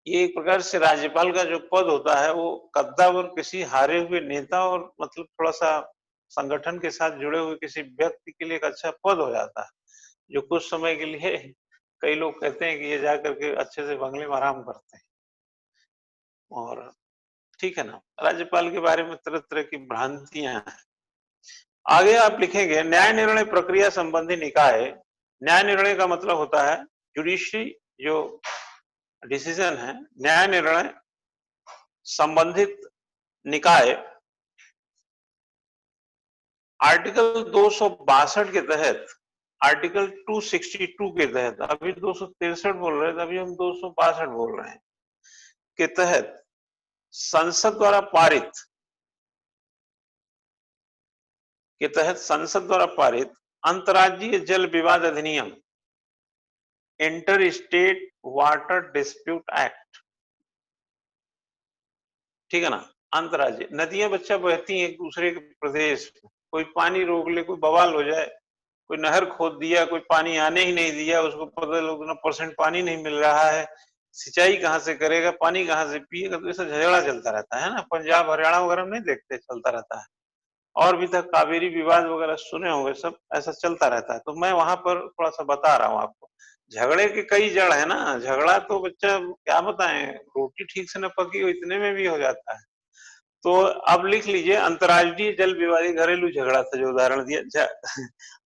ये एक प्रकार से राज्यपाल का जो पद होता है वो कद्दावर किसी हारे हुए नेता और मतलब थोड़ा सा संगठन के साथ जुड़े हुए किसी व्यक्ति के लिए एक अच्छा पद हो जाता है, जो कुछ समय के लिए कई लोग कहते हैं कि ये जाकर के अच्छे से बंगले में आराम करते हैं। और ठीक है ना, राज्यपाल के बारे में तरह तरह की भ्रांतियां हैं। आगे आप लिखेंगे न्याय निर्णय प्रक्रिया संबंधी निकाय। न्याय निर्णय का मतलब होता है जुडिशरी जो डिसीजन है, न्याय निर्णय संबंधित निकाय आर्टिकल 262 के तहत, आर्टिकल 262 के तहत, अभी 263 बोल रहे थे, अभी हम 262 बोल रहे हैं, के तहत संसद द्वारा पारित अंतर्राज्यीय जल विवाद अधिनियम, inter state water dispute act, ठीक है ना। अंतर्राज्यीय नदियां बच्चा बहती हैं एक दूसरे के प्रदेश में, कोई पानी रोक ले, कोई बवाल हो जाए, कोई नहर खोद दिया, कोई पानी आने ही नहीं दिया, उसको पता लोग उतना परसेंट पानी नहीं मिल रहा है, सिंचाई कहाँ से करेगा, पानी कहाँ से पिएगा, तो ऐसा झगड़ा चलता रहता है ना। पंजाब हरियाणा वगैरह में नहीं देखते, चलता रहता है। और भी तक कावेरी विवाद वगैरह सुने होंगे, सब ऐसा चलता रहता है। तो मैं वहां पर थोड़ा सा बता रहा हूँ आपको, झगड़े के कई जड़ है ना। झगड़ा तो बच्चा क्या बताएं, रोटी ठीक से न पकी हो इतने में भी हो जाता है। तो अब लिख लीजिए, अंतर्राज्यीय जल विवाद, घरेलू झगड़ा था जो उदाहरण दिया।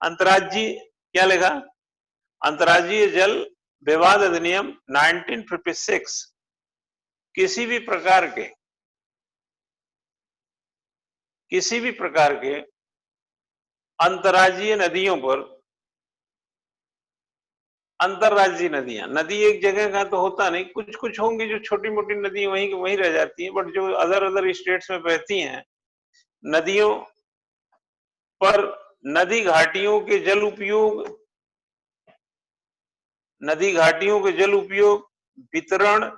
अंतर्राज्यीय क्या लिखा, अंतर्राज्यीय जल विवाद अधिनियम 1956 किसी भी प्रकार के अंतर्राज्यीय नदियों पर, अंतर्राज्यीय नदियां, नदी एक जगह का तो होता नहीं, कुछ कुछ होंगी जो छोटी मोटी नदी वहीं वहीं रह जाती हैं, बट जो अदर स्टेट्स में बहती हैं नदियों पर, नदी घाटियों के जल उपयोग, नदी घाटियों के जल उपयोग, वितरण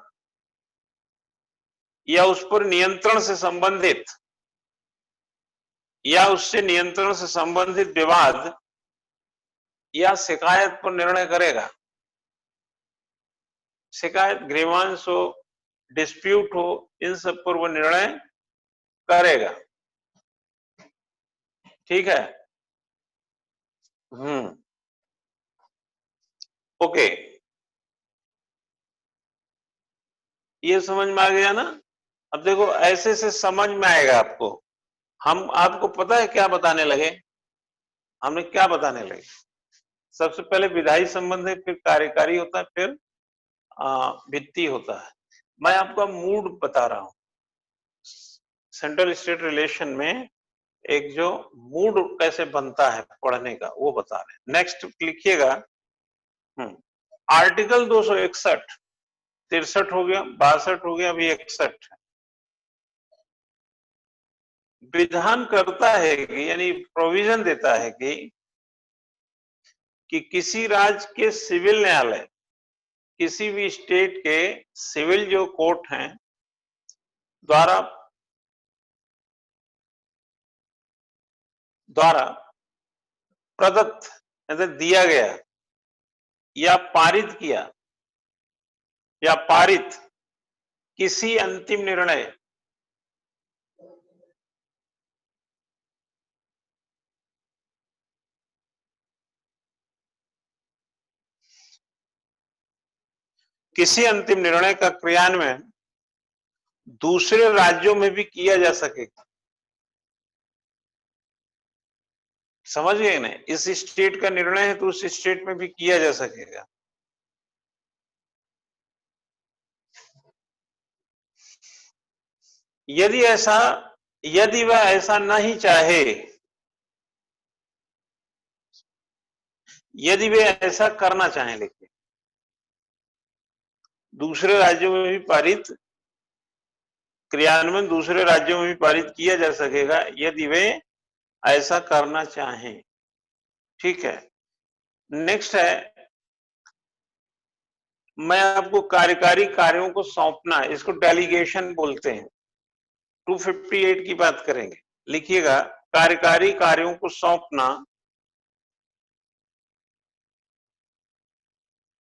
या उस पर नियंत्रण से संबंधित, या उससे नियंत्रण से संबंधित विवाद या शिकायत पर निर्णय करेगा। शिकायत, ग्रीवांस हो, डिस्प्यूट हो, इन सब पर वो निर्णय करेगा, ठीक है। ओके, ये समझ में आ गया ना। अब देखो ऐसे से समझ में आएगा आपको। हम आपको पता है क्या बताने लगे, हमने क्या बताने लगे, सबसे पहले विधायी संबंध है, फिर कार्यकारी होता है, फिर वित्तीय होता है। मैं आपको मूड बता रहा हूं, सेंट्रल स्टेट रिलेशन में एक जो मूड कैसे बनता है पढ़ने का, वो बता रहे हैं। नेक्स्ट लिखिएगा, आर्टिकल 261, 63 हो गया, 62 हो गया, अभी 61 है। विधान करता है कि, यानी प्रोविजन देता है कि किसी राज्य के सिविल न्यायालय, किसी भी स्टेट के सिविल जो कोर्ट हैं द्वारा प्रदत्त, दिया गया या पारित किया या पारित किसी अंतिम निर्णय, किसी अंतिम निर्णय का क्रियान्वयन दूसरे राज्यों में भी किया जा सकेगा। समझ गए ना, इस स्टेट का निर्णय है तो उस स्टेट में भी किया जा सकेगा। यदि वह ऐसा नहीं चाहे, यदि वे ऐसा करना चाहें, लेकिन दूसरे राज्यों में भी पारित, क्रियान्वयन दूसरे राज्यों में भी पारित किया जा सकेगा यदि वे ऐसा करना चाहें, ठीक है। नेक्स्ट है, मैं आपको कार्यकारी कार्यों को सौंपना, इसको डेलीगेशन बोलते हैं। 258 की बात करेंगे, लिखिएगा, कार्यकारी कार्यों को सौंपना।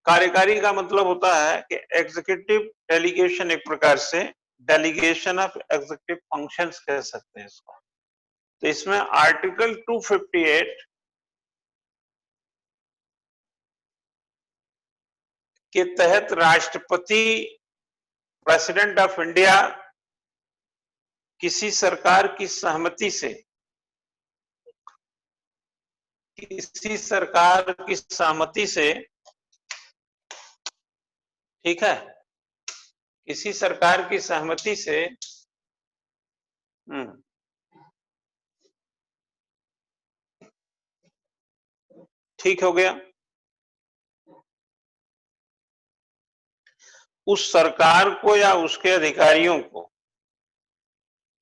कार्यकारी का मतलब होता है कि एग्जीक्यूटिव डेलीगेशन, एक प्रकार से डेलीगेशन ऑफ एग्जीक्यूटिव फंक्शंस कह सकते हैं इसको। तो इसमें आर्टिकल 258 के तहत राष्ट्रपति, प्रेसिडेंट ऑफ इंडिया किसी सरकार की सहमति से, किसी सरकार की सहमति से, ठीक है, किसी सरकार की सहमति से ठीक हो गया। उस सरकार को या उसके अधिकारियों को,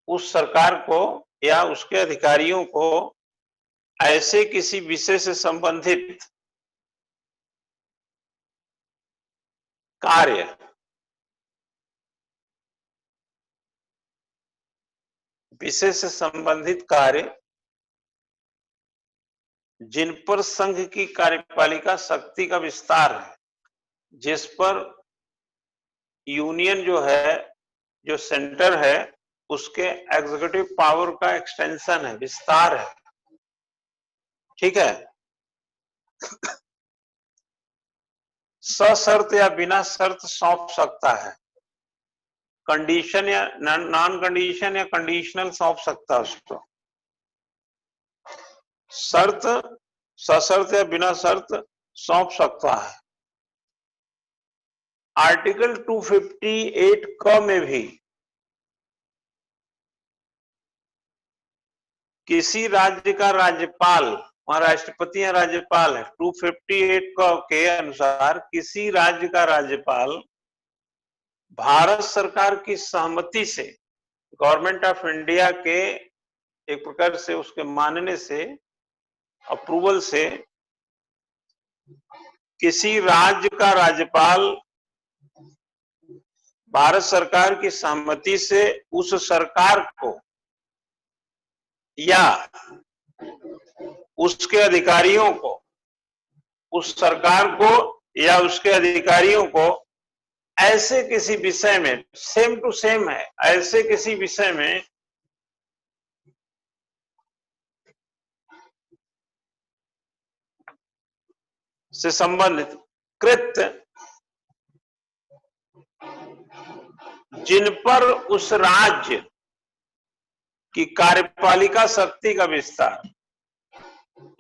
उस सरकार को या उसके अधिकारियों को ऐसे किसी विषय से संबंधित कार्य विषय से संबंधित कार्य जिन पर संघ की कार्यपालिका शक्ति का विस्तार है, जिस पर यूनियन जो है, जो सेंटर है, उसके एग्जीक्यूटिव पावर का एक्सटेंशन है, विस्तार है। ठीक है। सशर्त या बिना शर्त सौंप सकता है, कंडीशन या नॉन कंडीशन या कंडीशनल सौंप सकता है उसको। शर्त, सशर्त या बिना शर्त सौंप सकता है। आर्टिकल 258 क में भी किसी राज्य का राज्यपाल, वहां राष्ट्रपति या राज्यपाल है, 258 क के अनुसार किसी राज्य का राज्यपाल भारत सरकार की सहमति से, गवर्नमेंट ऑफ इंडिया के एक प्रकार से उसके मानने से, अप्रूवल से, किसी राज्य का राज्यपाल भारत सरकार की सहमति से उस सरकार को या उसके अधिकारियों को, उस सरकार को या उसके अधिकारियों को ऐसे किसी विषय में, सेम टू सेम है, ऐसे किसी विषय में से संबंधित कृत्य जिन पर उस राज्य की कार्यपालिका शक्ति का विस्तार,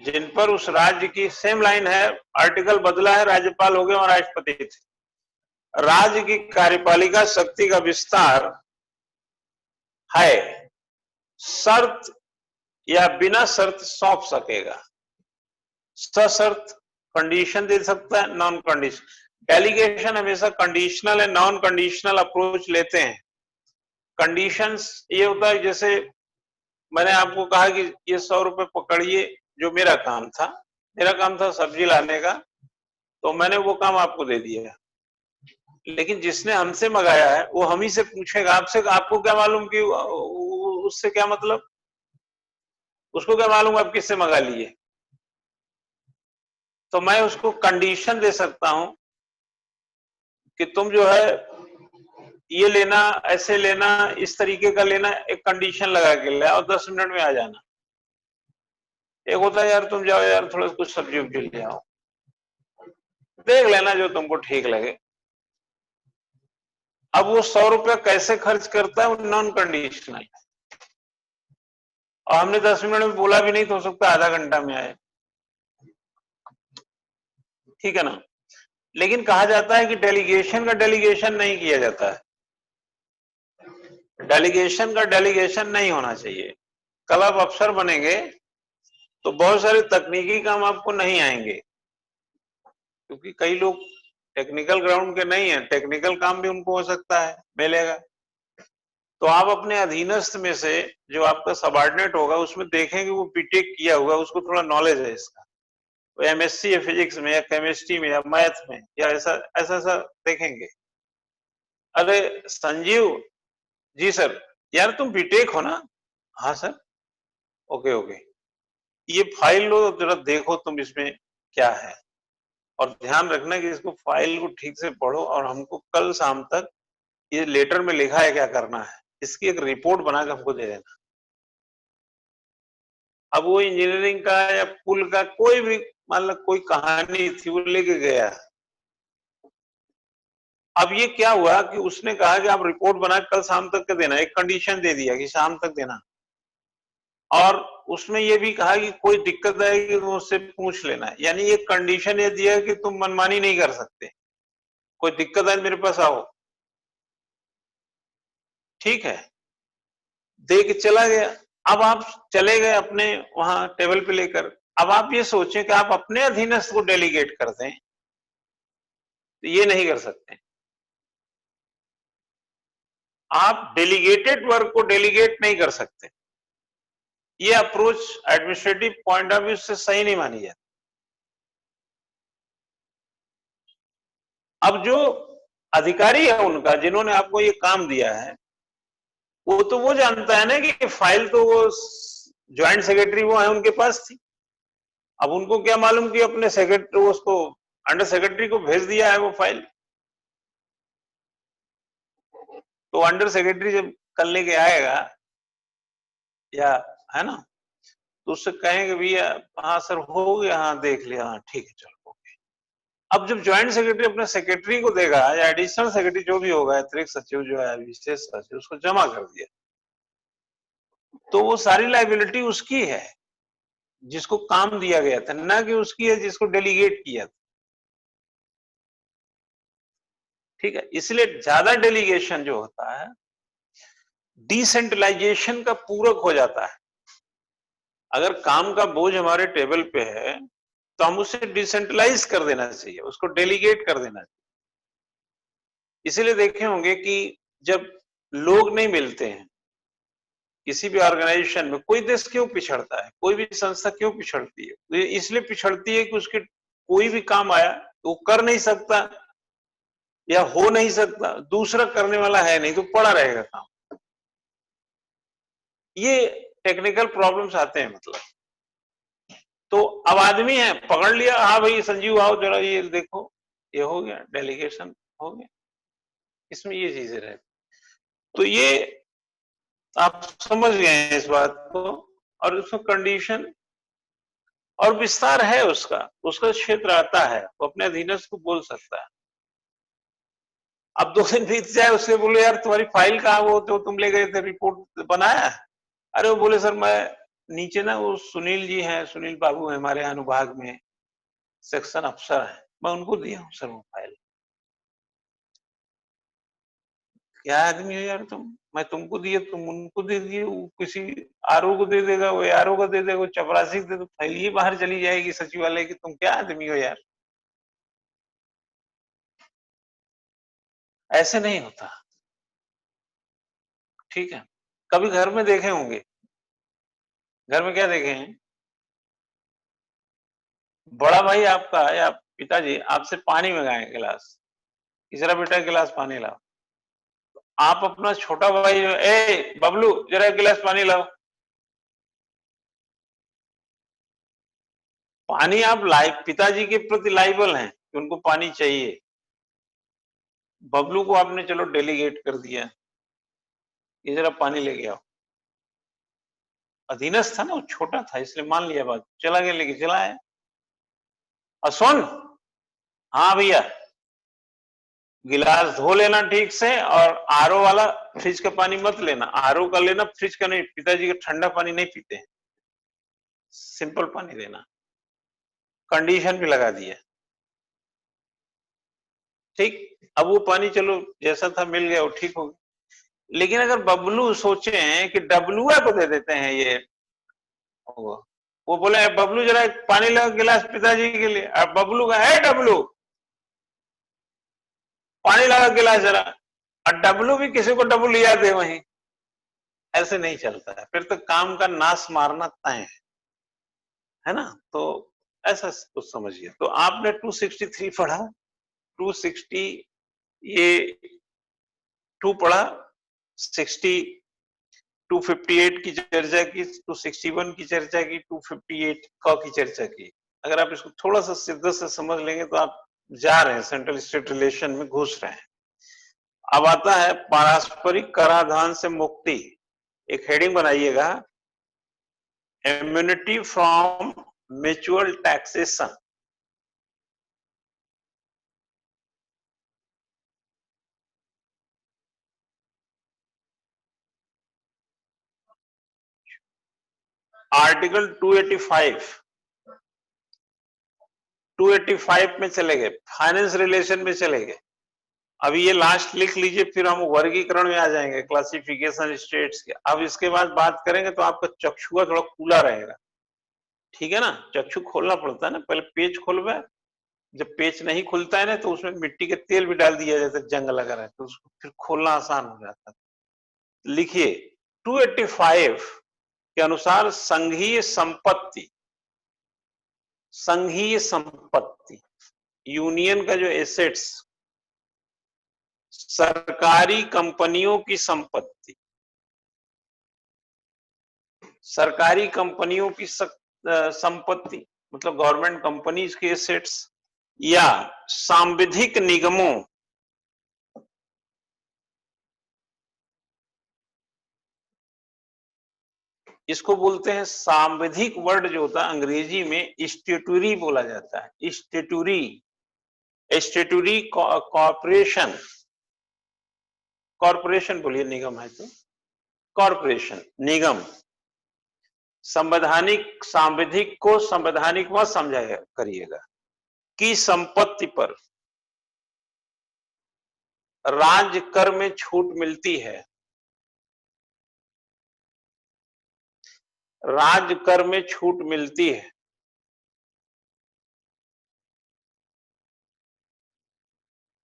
जिन पर उस राज्य की, सेम लाइन है, आर्टिकल बदला है, राज्यपाल हो गए और राष्ट्रपति थे, राज्य की कार्यपालिका शक्ति का विस्तार है, शर्त या बिना शर्त सौंप सकेगा। सशर्त कंडीशन दे सकता है, नॉन कंडीशन। डेलीगेशन हमेशा conditional and non conditional approach लेते हैं। कंडीशंस ये होता है, जैसे मैंने आपको कहा कि ये 100 रुपए पकड़िए, जो मेरा काम था सब्जी लाने का, तो मैंने वो काम आपको दे दिया। लेकिन जिसने हमसे मंगाया है वो हम ही से पूछेगा, आपसे, आपको क्या मालूम कि उससे क्या मतलब, उसको क्या मालूम आप किससे मंगा लिए। तो मैं उसको कंडीशन दे सकता हूं कि तुम जो है ये लेना, ऐसे लेना, इस तरीके का लेना, एक कंडीशन लगा के ले और 10 मिनट में आ जाना। एक होता है यार तुम जाओ यार थोड़ा कुछ सब्जी उब्जी ले आओ, देख लेना जो तुमको ठीक लगे। अब वो 100 रुपया कैसे खर्च करता है वो नॉन कंडीशनल है, और हमने 10 मिनट में बोला भी नहीं तो हो सकता आधा घंटा में आए। ठीक है ना। लेकिन कहा जाता है कि डेलीगेशन का डेलीगेशन नहीं किया जाता है, डेलीगेशन का डेलीगेशन नहीं होना चाहिए। कल आप अफसर बनेंगे तो बहुत सारे तकनीकी काम आपको नहीं आएंगे, क्योंकि कई लोग टेक्निकल ग्राउंड के नहीं है, टेक्निकल काम भी उनको हो सकता है, मिलेगा। तो आप अपने अधीनस्थ में से जो आपका सबऑर्डिनेट होगा उसमें देखेंगे वो बीटेक किया हुआ, उसको थोड़ा नॉलेज है इसका, वो एमएससी या फिजिक्स में या केमिस्ट्री में या मैथ में या ऐसा ऐसा ऐसा देखेंगे। अरे संजीव जी सर, यार तुम बीटेक हो ना? हाँ सर। ओके ओके, ये फाइल लो जरा देखो तुम इसमें क्या है, और ध्यान रखना कि इसको फाइल को ठीक से पढ़ो और हमको कल शाम तक ये लेटर में लिखा है क्या करना है, इसकी एक रिपोर्ट बना के हमको दे देना। अब वो इंजीनियरिंग का या पुल का कोई भी, मतलब कोई कहानी थी वो लेके गया। अब ये क्या हुआ कि उसने कहा कि आप रिपोर्ट बना कल शाम तक के देना, एक कंडीशन दे दिया कि शाम तक देना, और उसमें ये भी कहा कि कोई दिक्कत आएगी तो उससे पूछ लेना। यानी एक कंडीशन ये दिया कि तुम मनमानी नहीं कर सकते, कोई दिक्कत आए मेरे पास आओ। ठीक है, दे के चला गया। अब आप चले गए अपने वहां टेबल पे लेकर, अब आप ये सोचें कि आप अपने अधीनस्थ को डेलीगेट कर दें, तो ये नहीं कर सकते। आप डेलीगेटेड वर्क को डेलीगेट नहीं कर सकते। ये approach administrative point of view से सही नहीं मानी जाती। अब जो अधिकारी है उनका, जिन्होंने आपको ये काम दिया है, वो जानता है ना कि फाइल तो वो ज्वाइंट सेक्रेटरी वो है उनके पास थी। अब उनको क्या मालूम कि अपने सेक्रेटरी उसको अंडर सेक्रेटरी को भेज दिया है वो फाइल। तो अंडर सेक्रेटरी जब कल लेके आएगा, या है ना, तो उससे कहेंगे भैया हाँ सर हो गया, हाँ देख लिया, हाँ ठीक है चलो ओके। अब जब ज्वाइंट सेक्रेटरी अपने सेक्रेटरी को देगा, या एडिशनल सेक्रेटरी जो भी होगा, अतिरिक्त सचिव जो है, विशेष सचिव, उसको जमा कर दिया, तो वो सारी लाइबिलिटी उसकी है जिसको काम दिया गया था, ना कि उसकी है जिसको डेलीगेट किया था। ठीक है, इसलिए ज्यादा डेलीगेशन जो होता है डिसेंट्रलाइजेशन का पूरक हो जाता है। अगर काम का बोझ हमारे टेबल पे है तो हम उसे डिसेंट्रलाइज कर देना चाहिए, उसको डेलीगेट कर देना चाहिए। इसीलिए देखे होंगे कि जब लोग नहीं मिलते हैं किसी भी ऑर्गेनाइजेशन में, कोई देश क्यों पिछड़ता है, कोई भी संस्था क्यों पिछड़ती है, तो इसलिए पिछड़ती है कि उसके कोई भी काम आया तो वो कर नहीं सकता या हो नहीं सकता, दूसरा करने वाला है नहीं, तो पड़ा रहेगा काम। ये टेक्निकल प्रॉब्लम्स आते हैं मतलब। तो अब आदमी है, पकड़ लिया, हाँ भाई संजीव आओ जरा ये देखो, ये हो गया डेलीगेशन, हो गया। इसमें ये चीजें रहे, तो ये आप समझ गए हैं इस बात को। और उसमें कंडीशन और विस्तार है, उसका उसका क्षेत्र आता है, वो अपने अधीनस्थ को बोल सकता है। अब 2 दिन बीत जाए, उससे बोले यार तुम्हारी फाइल कहाँ, वो तो तुम ले गए थे, रिपोर्ट बनाया? अरे वो बोले सर मैं नीचे ना, वो सुनील जी हैं, सुनील बाबू है हमारे अनुभाग में, सेक्शन अफसर है, मैं उनको दिया हूँ सर वो फाइल। क्या आदमी हो यार तुम, मैं तुमको दिए तुम उनको दे दिए, वो किसी आरओ को दे देगा, वो आरओ को दे देगा, वो चपरासी को दे दो, फाइल ही बाहर चली जाएगी सचिवालय की। तुम क्या आदमी हो यार, ऐसे नहीं होता। ठीक है, कभी घर में देखे होंगे, घर में क्या देखे हैं, बड़ा भाई आपका या पिताजी आपसे पानी मंगाए गिलास, जरा बेटा गिलास पानी लाओ। आप अपना छोटा भाई, ए बबलू जरा एक गिलास पानी लाओ। पानी आप पिताजी के प्रति लाइबल हैं कि उनको पानी चाहिए। बबलू को आपने चलो डेलीगेट कर दिया, ये जरा पानी लेके आओ। अधीनस्थ था ना, वो छोटा था इसलिए मान लिया बात, चला गया लेके चला आया। और सुन, हाँ भैया गिलास धो लेना ठीक से, और आरओ वाला फ्रिज का पानी मत लेना, आरओ का लेना, फ्रिज का नहीं, पिताजी का ठंडा पानी नहीं पीते हैं, सिंपल पानी देना। कंडीशन भी लगा दिया। ठीक, अब वो पानी चलो जैसा था मिल गया, वो ठीक हो गया। लेकिन अगर बबलू सोचे कि डब्लूआ को दे देते हैं ये, वो बोले बबलू जरा पानी ला गिलास पिताजी के लिए, अब बबलू का है डब्लू पानी लगा गिलास जरा, और डब्लू भी किसी को डब्लू लिया दे वहीं, ऐसे नहीं चलता है, फिर तो काम का नाश मारना तय है ना। तो ऐसा कुछ समझिए। तो आपने 263 पढ़ा, 260 ये 2 पढ़ा, 60 258 की चर्चा की, 261 की चर्चा की, 258 क की चर्चा की। अगर आप इसको थोड़ा सा शिद्दत से समझ लेंगे तो आप जा रहे हैं, सेंट्रल स्टेट रिलेशन में घुस रहे हैं। अब आता है पारस्परिक कराधान से मुक्ति। एक हेडिंग बनाइएगा, immunity from mutual taxation. Article 285 में चले गए, फाइनेंस रिलेशन में चले गए। अभी ये लास्ट लिख लीजिए, फिर हम वर्गीकरण में आ जाएंगे, क्लासिफिकेशन स्टेट्स के। अब इसके बाद बात करेंगे तो आपका चक्षुआ थोड़ा खुला रहेगा। ठीक है ना, चक्षु खोलना पड़ता है ना, पहले पेज खोलवा, जब पेज नहीं खुलता है ना तो उसमें मिट्टी के तेल भी डाल दिया जाता है, जंग लगा रहता है तो उसको फिर खोलना आसान हो जाता है। लिखिए 285 के अनुसार संघीय संपत्ति यूनियन का जो एसेट्स, सरकारी कंपनियों की संपत्ति, सरकारी कंपनियों की संपत्ति मतलब गवर्नमेंट कंपनीज के एसेट्स, या सांविधिक निगमों, इसको बोलते हैं सांविधिक, वर्ड जो होता है अंग्रेजी में स्टेटूरी बोला जाता है, स्टेटूरी, स्टेटूरी कॉर्पोरेशन, कॉर्पोरेशन बोलिए, निगम है तो कॉर्पोरेशन, निगम, संवैधानिक, सांविधिक को संवैधानिक मत समझा करिएगा, की संपत्ति पर राज्य कर में छूट मिलती है, राज्य कर में छूट मिलती है।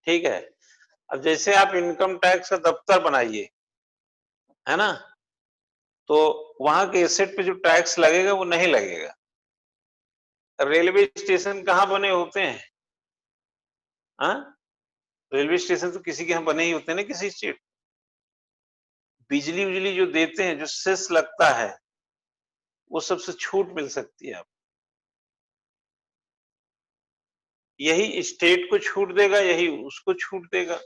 ठीक है, अब जैसे आप इनकम टैक्स का दफ्तर बनाइए, है ना, तो वहां के एसेट पे जो टैक्स लगेगा वो नहीं लगेगा। रेलवे स्टेशन कहाँ बने होते हैं? हाँ, रेलवे स्टेशन तो किसी के यहाँ बने ही होते हैं ना, किसी स्टेट। बिजली उजली जो देते हैं, जो सेस लगता है, वो सबसे छूट मिल सकती है। आप यही स्टेट को छूट देगा, यही उसको छूट देगा।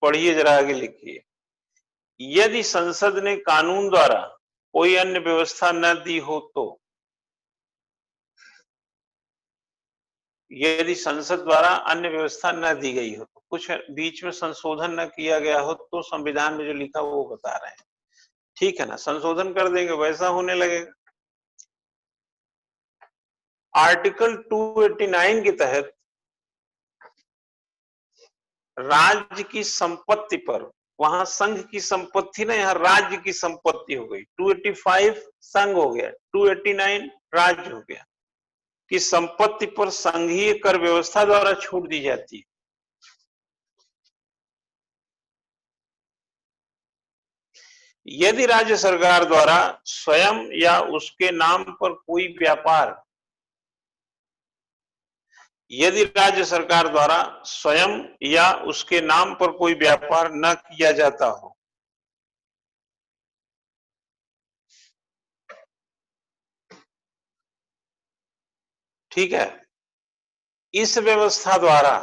पढ़िए जरा आगे, लिखिए, यदि संसद ने कानून द्वारा कोई अन्य व्यवस्था न दी हो तो, यदि संसद द्वारा अन्य व्यवस्था न दी गई हो तो, कुछ बीच में संशोधन न किया गया हो तो, संविधान में जो लिखा वो बता रहे हैं। ठीक है ना, संशोधन कर देंगे वैसा होने लगेगा। आर्टिकल 289 के तहत राज्य की संपत्ति पर, वहां संघ की संपत्ति ना, यहाँ राज्य की संपत्ति हो गई। 285 संघ हो गया, 289 राज्य हो गया, कि संपत्ति पर संघीय कर व्यवस्था द्वारा छूट दी जाती है। यदि राज्य सरकार द्वारा स्वयं या उसके नाम पर कोई व्यापार, यदि राज्य सरकार द्वारा स्वयं या उसके नाम पर कोई व्यापार न किया जाता हो, ठीक है, इस व्यवस्था द्वारा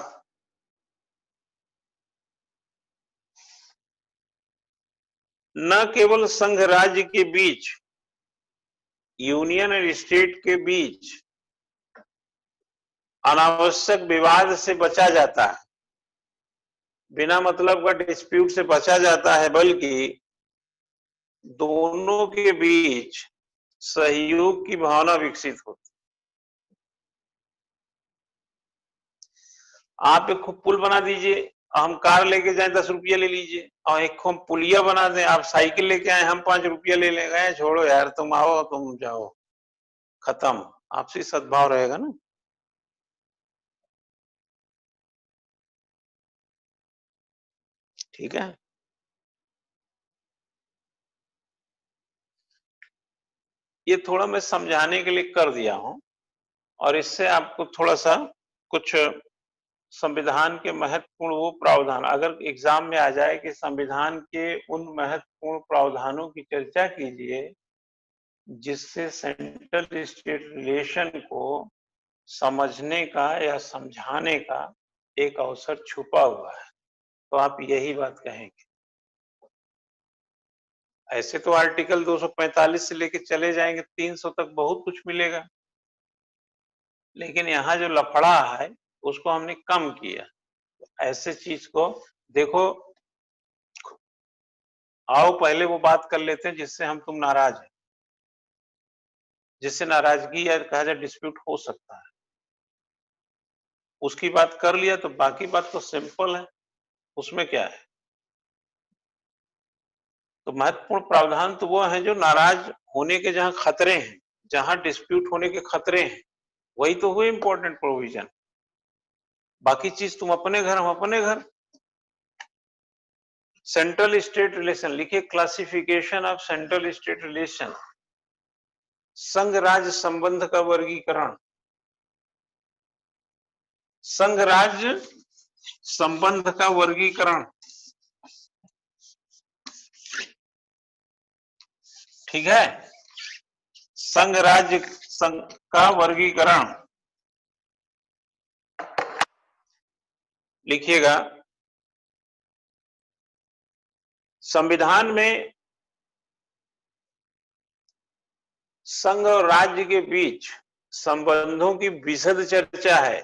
न केवल संघ राज्य के बीच, यूनियन और स्टेट के बीच अनावश्यक विवाद से बचा जाता है, बिना मतलब का डिस्प्यूट से बचा जाता है, बल्कि दोनों के बीच सहयोग की भावना विकसित होती। आप एक पुल बना दीजिए, हम कार लेके जाए 10 रुपया ले लीजिए, और एक हम पुलिया बना दें, आप साइकिल लेके आए हम 5 रुपया ले लेंगे, छोड़ो यार, तुम आओ तुम जाओ, खत्म। आपसी सद्भाव रहेगा ना। ठीक है, ये थोड़ा मैं समझाने के लिए कर दिया हूं, और इससे आपको थोड़ा सा कुछ संविधान के महत्वपूर्ण वो प्रावधान, अगर एग्जाम में आ जाए कि संविधान के उन महत्वपूर्ण प्रावधानों की चर्चा कीजिए जिससे सेंट्रल स्टेट रिलेशन को समझने का या समझाने का एक अवसर छुपा हुआ है, तो आप यही बात कहेंगे। ऐसे तो आर्टिकल 245 से लेके चले जाएंगे 300 तक, बहुत कुछ मिलेगा, लेकिन यहाँ जो लफड़ा है उसको हमने कम किया। ऐसे चीज को देखो, आओ पहले वो बात कर लेते हैं जिससे हम तुम नाराज है, जिससे नाराजगी या कहा जाए डिस्प्यूट हो सकता है, उसकी बात कर लिया तो बाकी बात तो सिंपल है, उसमें क्या है। तो महत्वपूर्ण प्रावधान तो वो है जो नाराज होने के जहां खतरे हैं, जहां डिस्प्यूट होने के खतरे हैं, वही तो हुए इंपॉर्टेंट प्रोविजन। बाकी चीज तुम अपने घर, हम अपने घर। सेंट्रल स्टेट रिलेशन लिखिए, classification of central state relation, संघ राज्य संबंध का वर्गीकरण। संघ राज्य संबंध का वर्गीकरण, ठीक है। संघ राज्य का वर्गीकरण लिखिएगा। संविधान में संघ और राज्य के बीच संबंधों की विशद चर्चा है।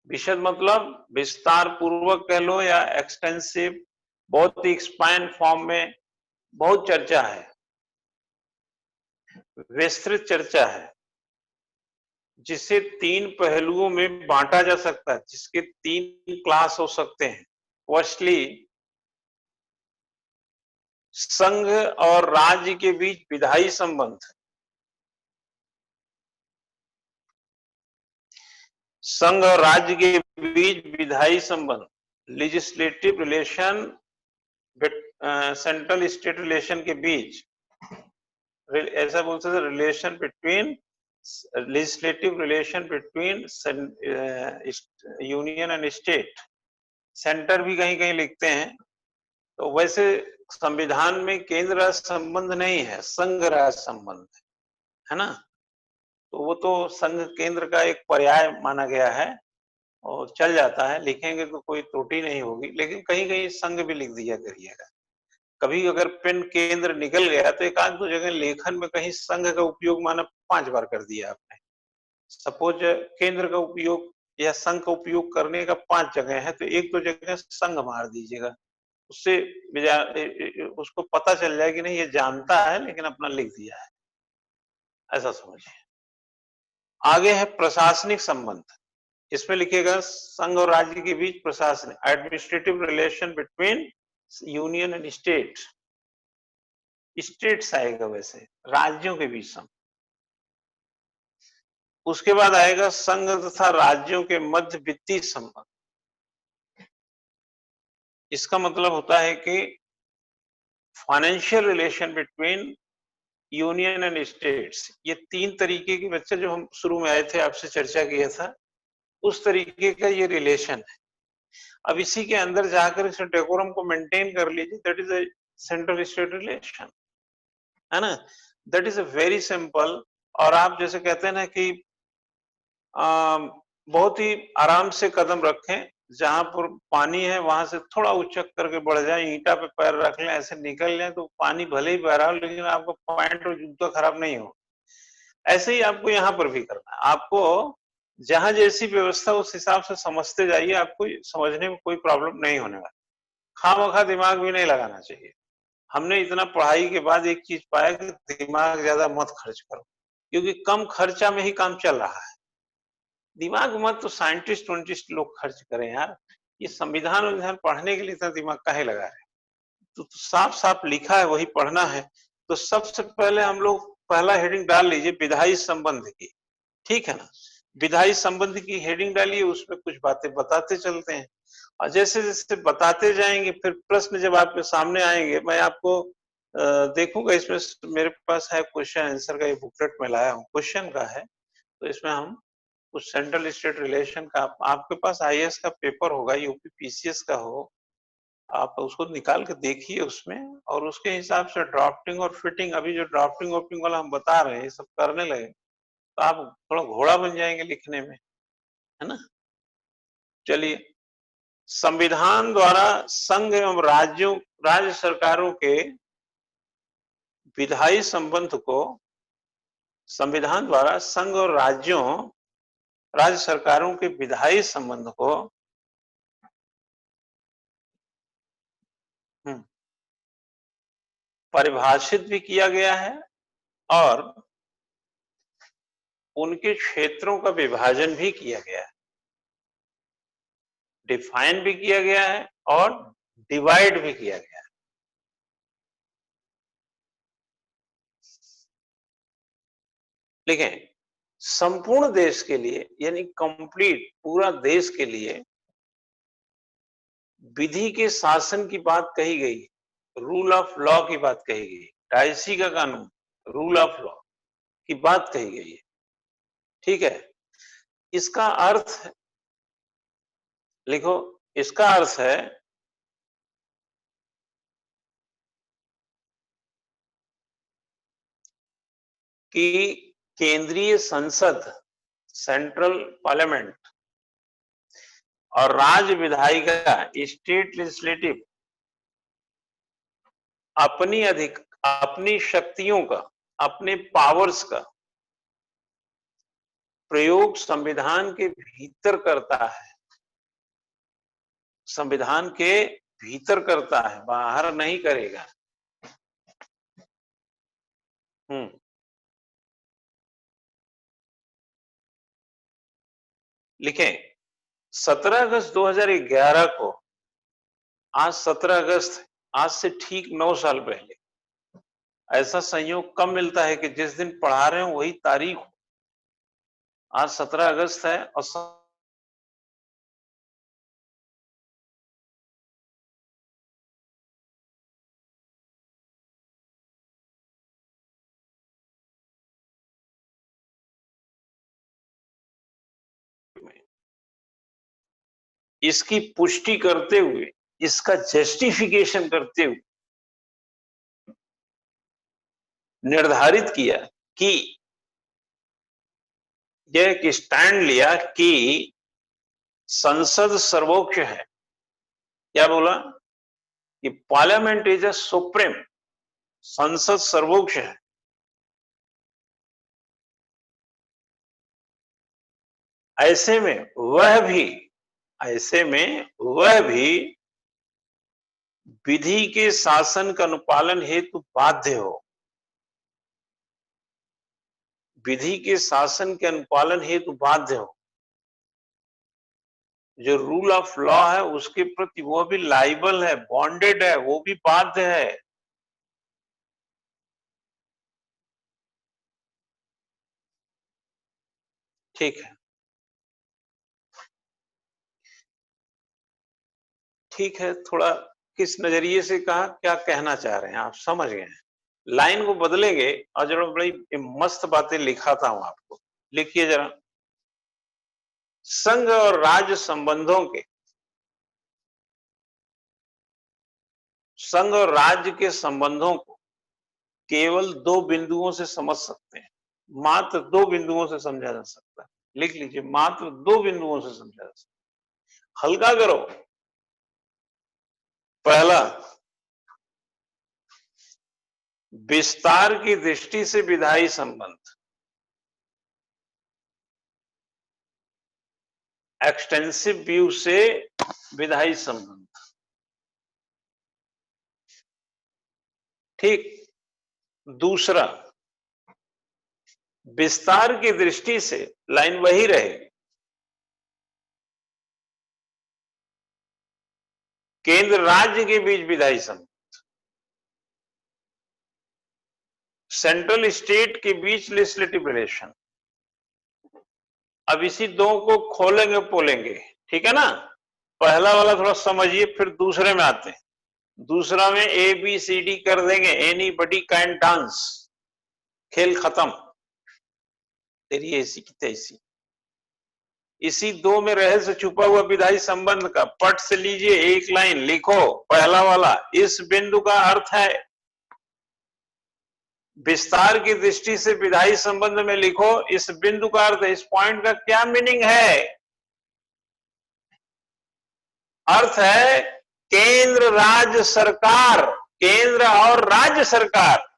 विशद मतलब विस्तार पूर्वक कह लो या एक्सटेंसिव, बहुत ही एक्सपांड फॉर्म में बहुत चर्चा है, विस्तृत चर्चा है, जिसे 3 पहलुओं में बांटा जा सकता है, जिसके 3 क्लास हो सकते हैं। फर्स्टली, संघ और राज्य के बीच विधायी संबंध। संघ और राज्य के बीच विधायी संबंध, legislative relation, central state relation के बीच, ऐसा बोल सकते relation between, legislative relation between union and state. Centre भी कहीं कहीं लिखते हैं। तो वैसे संविधान में केंद्र राज्य संबंध नहीं है, संघ राज्य संबंध है ना। तो वो तो संघ केंद्र का एक पर्याय माना गया है और चल जाता है, लिखेंगे तो कोई त्रुटि नहीं होगी, लेकिन कहीं कहीं संघ भी लिख दिया करिएगा। कभी अगर पेन केंद्र निकल गया तो एक आध दो जगह लेखन में कहीं संघ का उपयोग माना 5 बार कर दिया आपने। सपोज केंद्र का उपयोग या संघ का उपयोग करने का 5 जगह है, तो एक दो जगह संघ मार दीजिएगा, उससे उसको पता चल जाए कि नहीं ये जानता है लेकिन अपना लिख दिया है, ऐसा समझिए। आगे है प्रशासनिक संबंध। इसमें लिखिएगा संघ और राज्य के बीच प्रशासनिक, administrative relation between union and state. States आएगा वैसे, राज्यों के बीच संबंध। उसके बाद आएगा संघ तथा राज्यों के मध्य वित्तीय संबंध। इसका मतलब होता है कि financial relation between union and states. ये 3 तरीके के बच्चे जो हम शुरू में आए थे आपसे चर्चा किया था, उस तरीके का ये रिलेशन है। अब इसी के अंदर जाकर इस डेकोरम को मेंटेन कर लीजिए, that is a central state relation, है ना। That is a very simple. और आप जैसे कहते हैं ना कि बहुत ही आराम से कदम रखें, जहां पर पानी है वहां से थोड़ा उचक करके बढ़ जाए, ईंटा पे पैर रख लें, ऐसे निकल लें, तो पानी भले ही बह रहा हो लेकिन आपका पैंट और जूता खराब नहीं हो। ऐसे ही आपको यहाँ पर भी करना है। आपको जहां जैसी व्यवस्था उस हिसाब से समझते जाइए, आपको समझने में कोई प्रॉब्लम नहीं होने वाली। खामखा दिमाग भी नहीं लगाना चाहिए। हमने इतना पढ़ाई के बाद एक चीज पाया कि दिमाग ज्यादा मत खर्च करो, क्योंकि कम खर्चा में ही काम चल रहा है। दिमाग मत तो साइंटिस्ट वाइंटिस्ट लोग खर्च करें यार, ये संविधान विधान पढ़ने के लिए इतना दिमाग काहे लगा रहे हैं। तो साफ साफ लिखा है वही पढ़ना है। तो सबसे पहले हम लोग पहला हेडिंग डाल लीजिए विधायी संबंध की, ठीक है ना। विधायी संबंध की हेडिंग डालिए, उसमें कुछ बातें बताते चलते हैं, और जैसे जैसे बताते जाएंगे फिर प्रश्न जब आपके सामने आएंगे, मैं आपको देखूंगा। इसमें मेरे पास है क्वेश्चन आंसर का, ये बुकलेट में लाया हूँ, क्वेश्चन का है। तो इसमें हम कुछ सेंट्रल स्टेट रिलेशन का, आपके पास आईएएस का पेपर होगा, यूपी पीसीएस का हो, आप उसको निकाल के देखिए उसमें, और उसके हिसाब से ड्राफ्टिंग और फिटिंग, अभी जो ड्राफ्टिंग वॉफ्टिंग वाला हम बता रहे हैं ये सब करने लगे तो आप थोड़ा घोड़ा बन जाएंगे लिखने में, है ना। चलिए, संविधान द्वारा संघ एवं राज्यों, राज्य सरकारों के विधायी संबंध को, संविधान द्वारा संघ और राज्यों, राज्य सरकारों के विधायी संबंध को परिभाषित भी किया गया है और उनके क्षेत्रों का विभाजन भी किया गया है, डिफाइन भी किया गया है और डिवाइड भी किया गया है। देखें, संपूर्ण देश के लिए यानी कंप्लीट पूरा देश के लिए विधि के शासन की बात कही गई, रूल ऑफ लॉ की बात कही गई, डायसी का कानून, रूल ऑफ लॉ की बात कही गई है। ठीक है, इसका अर्थ लिखो, इसका अर्थ है कि केंद्रीय संसद, सेंट्रल पार्लियामेंट और राज्य विधायिका, स्टेट लेजिस्लेटिव अपनी शक्तियों का, अपने पावर्स का प्रयोग संविधान के भीतर करता है, संविधान के भीतर करता है, बाहर नहीं करेगा। लिखें, 17 अगस्त 2011 को, आज 17 अगस्त, आज से ठीक 9 साल पहले, ऐसा संयोग कम मिलता है कि जिस दिन पढ़ा रहे हो वही तारीख हो। आज 17 अगस्त है और इसकी पुष्टि करते हुए, इसका जस्टिफिकेशन करते हुए निर्धारित किया कि यह एक स्टैंड लिया कि संसद सर्वोच्च है। क्या बोला कि पार्लियामेंट इज अ सुप्रीम, संसद सर्वोच्च है। ऐसे में वह भी विधि के शासन का अनुपालन हेतु बाध्य हो, विधि के शासन के अनुपालन हेतु बाध्य हो। जो रूल ऑफ लॉ है उसके प्रति वो भी लाइबल है, बॉन्डेड है, वो भी बाध्य है। ठीक है, ठीक है, थोड़ा किस नजरिए से कहा, क्या कहना चाह रहे हैं आप, समझ गए हैं। लाइन को बदलेंगे और जरा बड़ी मस्त बातें लिखाता हूं आपको, लिखिए जरा। संघ और राज्य संबंधों के, संघ और राज्य के संबंधों को केवल 2 बिंदुओं से समझ सकते हैं, मात्र 2 बिंदुओं से समझा जा सकता है। लिख लीजिए, मात्र 2 बिंदुओं से समझा जा सकता है। हल्का करो। पहला, विस्तार की दृष्टि से विधायी संबंध, एक्सटेंसिव व्यू से विधायी संबंध। ठीक। दूसरा, विस्तार की दृष्टि से, लाइन वही रहेगी, केंद्र राज्य के बीच विधायी संबंध, सेंट्रल स्टेट के बीच लेजिस्लेटिव रिलेशन। अब इसी दो को खोलेंगे पोलेंगे, ठीक है ना। पहला वाला थोड़ा समझिए, फिर दूसरे में आते हैं। दूसरा में ए बी सी डी कर देंगे, एनी बडी कैन डांस, खेल खत्म, तेरी ऐसी की तैसी। इसी दो में रहस्य छुपा हुआ विधायी संबंध का पट से लीजिए, एक लाइन लिखो, पहला वाला, इस बिंदु का अर्थ है, विस्तार की दृष्टि से विधायी संबंध में लिखो, इस बिंदु का अर्थ, इस पॉइंट का क्या मीनिंग है। अर्थ है केंद्र राज्य सरकार, केंद्र और राज्य सरकार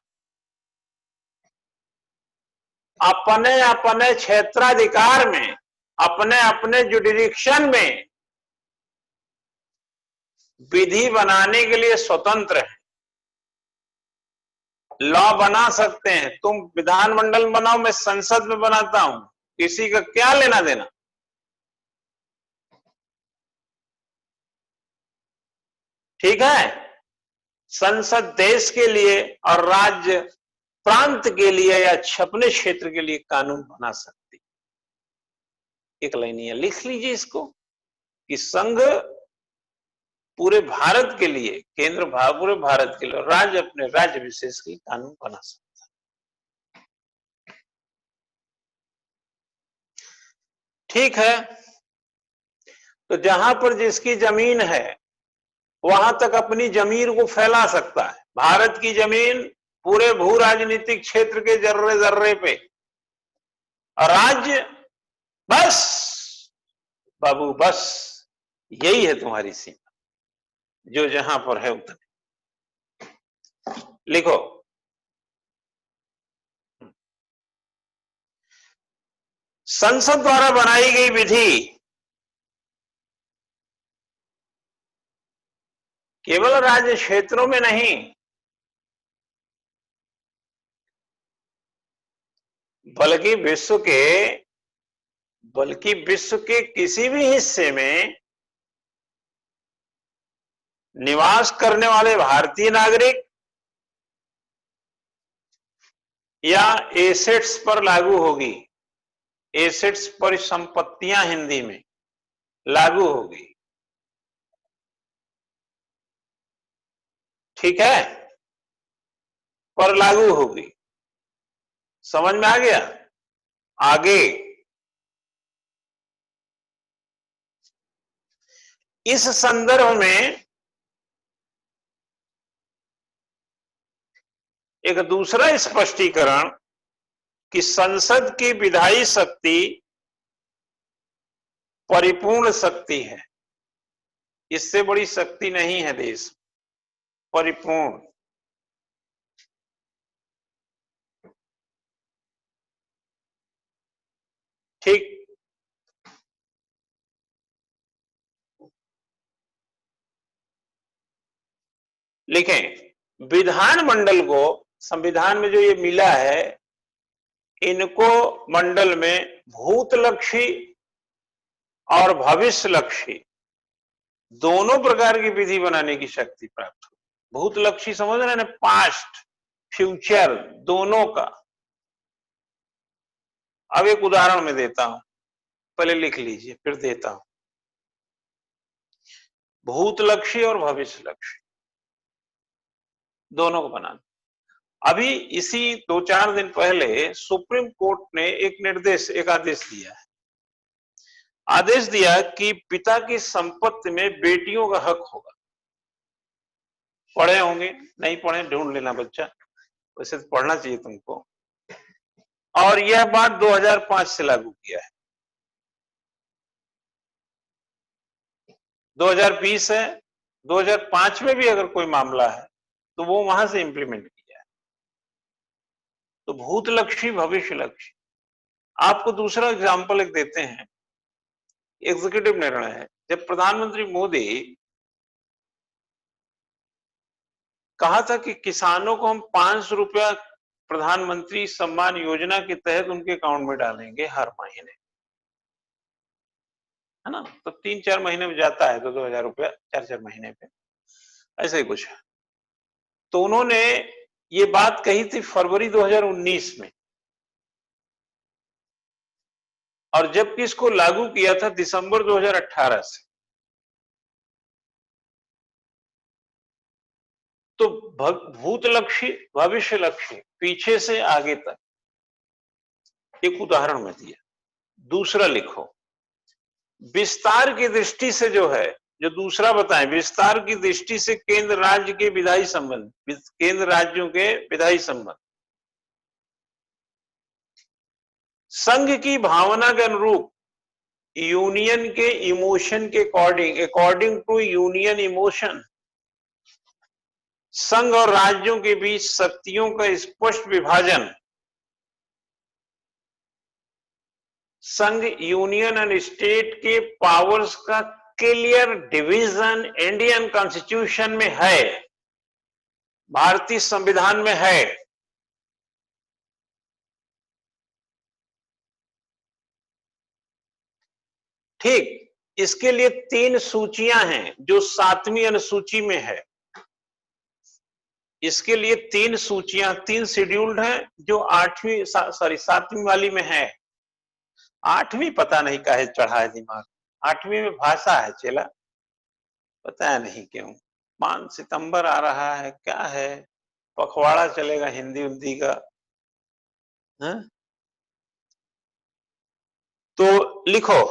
अपने अपने क्षेत्राधिकार में, अपने अपने जुडिक्शन में विधि बनाने के लिए स्वतंत्र है। लॉ बना सकते हैं, तुम विधानमंडल में बनाओ, मैं संसद में बनाता हूं, किसी का क्या लेना देना। ठीक है। संसद देश के लिए और राज्य प्रांत के लिए या अपने क्षेत्र के लिए कानून बना सकती। एक लाइनिया लिख लीजिए इसको कि संघ पूरे भारत के लिए, केंद्र पूरे भारत के लिए, राज्य अपने राज्य विशेष के लिए कानून बना सकता है। ठीक है, तो जहां पर जिसकी जमीन है वहां तक अपनी जमीन को फैला सकता है। भारत की जमीन पूरे भू राजनीतिक क्षेत्र के जर्रे जर्रे पे, और राज्य बस बाबू बस यही है तुम्हारी सीमा, जो जहां पर है उतने। लिखो, संसद द्वारा बनाई गई विधि केवल राज्य क्षेत्रों में नहीं, बल्कि विश्व के किसी भी हिस्से में निवास करने वाले भारतीय नागरिक या एसेट्स पर लागू होगी। एसेट्स पर संपत्तियां हिंदी में लागू होगी। ठीक है, पर लागू होगी। समझ में आ गया? आगे इस संदर्भ में एक दूसरा स्पष्टीकरण कि संसद की विधायी शक्ति परिपूर्ण शक्ति है, इससे बड़ी शक्ति नहीं है देश, परिपूर्ण। ठीक, लिखें, विधानमंडल को संविधान में जो ये मिला है, इनको मंडल में भूतलक्षी और भविष्यलक्षी दोनों प्रकार की विधि बनाने की शक्ति प्राप्त हो। भूतलक्षी समझ रहे हैं ना, पास्ट फ्यूचर दोनों का। अब एक उदाहरण मैं देता हूं, पहले लिख लीजिए फिर देता हूं। भूतलक्षी और भविष्यलक्षी दोनों को बनाना। अभी इसी 2-4 दिन पहले सुप्रीम कोर्ट ने एक आदेश दिया है। आदेश दिया कि पिता की संपत्ति में बेटियों का हक होगा। पढ़े होंगे, नहीं पढ़े ढूंढ लेना बच्चा, वैसे तो पढ़ना चाहिए तुमको। और यह बात 2005 से लागू किया है। 2020 है, 2005 में भी अगर कोई मामला है तो वो वहां से इंप्लीमेंट किया है। तो भूतलक्षी भविष्यलक्षी। आपको दूसरा एग्जांपल एक देते हैं, एग्जीक्यूटिव निर्णय है। जब प्रधानमंत्री मोदी कहा था कि किसानों को हम 500 रुपया प्रधानमंत्री सम्मान योजना के तहत उनके अकाउंट में डालेंगे हर महीने, है ना, तो 3-4 महीने में जाता है तो 2,000 रुपया 4-4 महीने पे, ऐसा ही कुछ है। तो उन्होंने ये बात कही थी फरवरी 2019 में, और जबकि इसको लागू किया था दिसंबर 2018 से। तो भूतलक्षी भविष्यलक्षी पीछे से आगे तक एक उदाहरण में दिया। दूसरा लिखो, विस्तार की दृष्टि से जो है, जो दूसरा बताएं, विस्तार की दृष्टि से केंद्र राज्य के विधायी संबंध, केंद्र राज्यों के विधायी संबंध संघ की भावना के अनुरूप, यूनियन के इमोशन के अकॉर्डिंग टू यूनियन इमोशन, संघ और राज्यों के बीच शक्तियों का स्पष्ट विभाजन, संघ यूनियन एंड स्टेट के पावर्स का क्लियर डिवीजन इंडियन कॉन्स्टिट्यूशन में है, भारतीय संविधान में है। ठीक, इसके लिए 3 सूचियां हैं जो 7वीं अनुसूची में है। इसके लिए 3 सूचियां, 3 शेड्यूल्ड हैं जो 7वीं वाली में है। 8वीं पता नहीं काहे चढ़ा है दिमाग। 8वीं में भाषा है चेला, पता नहीं क्यों। 5 सितंबर आ रहा है, क्या है, पखवाड़ा चलेगा हिंदी उर्दी का। है? तो लिखो,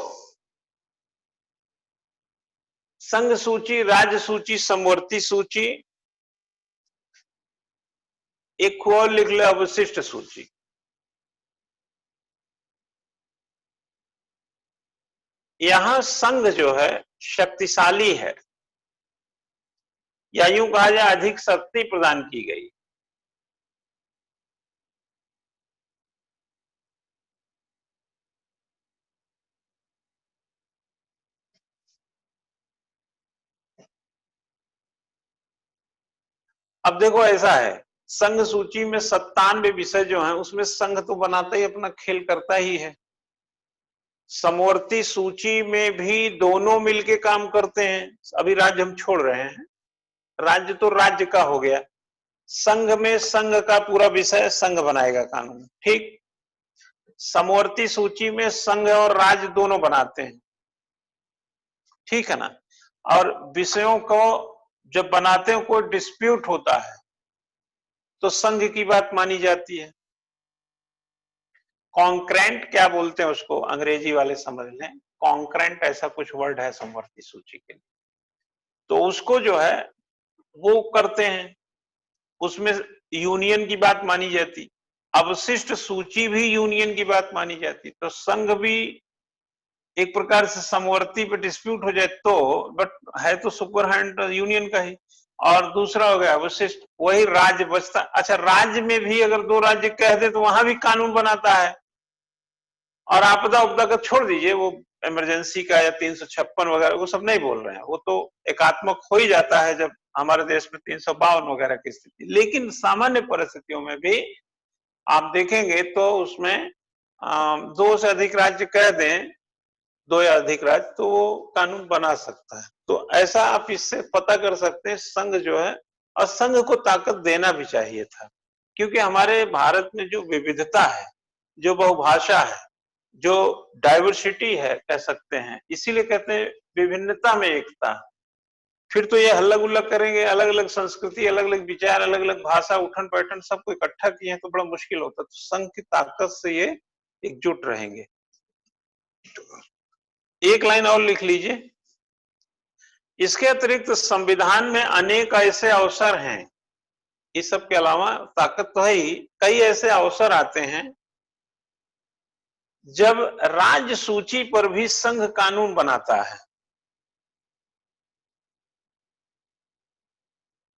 संघ सूची, राज्य सूची, समवर्ती सूची, एक और लिख लो अवशिष्ट सूची। यहां संघ जो है शक्तिशाली है, या यूं कहा जाए अधिक शक्ति प्रदान की गई। अब देखो ऐसा है, संघ सूची में 97 विषय जो हैं उसमें संघ तो बनाता ही अपना खेल करता ही है। समवर्ती सूची में भी दोनों मिलके काम करते हैं। अभी राज्य हम छोड़ रहे हैं, राज्य तो राज्य का हो गया। संघ में संघ का पूरा विषय संघ बनाएगा कानून, ठीक। समवर्ती सूची में संघ और राज्य दोनों बनाते हैं, ठीक है ना। और विषयों को जब बनाते हैं कोई डिस्प्यूट होता है तो संघ की बात मानी जाती है। कॉन्क्रेंट क्या बोलते हैं उसको, अंग्रेजी वाले समझ लें, कॉन्क्रेंट ऐसा कुछ वर्ड है समवर्ती सूची के लिए। तो उसको जो है वो करते हैं, उसमें यूनियन की बात मानी जाती। अवशिष्ट सूची भी यूनियन की बात मानी जाती। तो संघ भी एक प्रकार से समवर्ती पे डिस्प्यूट हो जाए तो, बट है तो सुपर हैंड यूनियन का ही। और दूसरा हो गया अवशिष्ट, वही राज्य बचता। अच्छा, राज्य में भी अगर 2 राज्य कह दे तो वहां भी कानून बनाता है। और आपदा उपदा का छोड़ दीजिए, वो इमरजेंसी का या 356 वगैरह वो सब नहीं बोल रहे हैं, वो तो एकात्मक हो ही जाता है जब हमारे देश में 352 वगैरह की स्थिति। लेकिन सामान्य परिस्थितियों में भी आप देखेंगे तो उसमें 2 से अधिक राज्य कह दें, 2 या अधिक राज्य, तो वो कानून बना सकता है। तो ऐसा आप इससे पता कर सकते हैं संघ जो है, और संघ को ताकत देना भी चाहिए था, क्योंकि हमारे भारत में जो विविधता है, जो बहुभाषा है, जो डाइवर्सिटी है कह सकते हैं, इसीलिए कहते हैं विभिन्नता में एकता। फिर तो ये हल्ला गुल्ला करेंगे, अलग अलग संस्कृति, अलग अलग विचार, अलग अलग भाषा, उठन पैठन सबको इकट्ठा किए हैं तो बड़ा मुश्किल होता। तो संघ की ताकत से ये एकजुट रहेंगे। एक लाइन और लिख लीजिए, इसके अतिरिक्त संविधान में अनेक ऐसे अवसर हैं, इस सब के अलावा ताकत तो है ही, कई ऐसे अवसर आते हैं जब राज्य सूची पर भी संघ कानून बनाता है।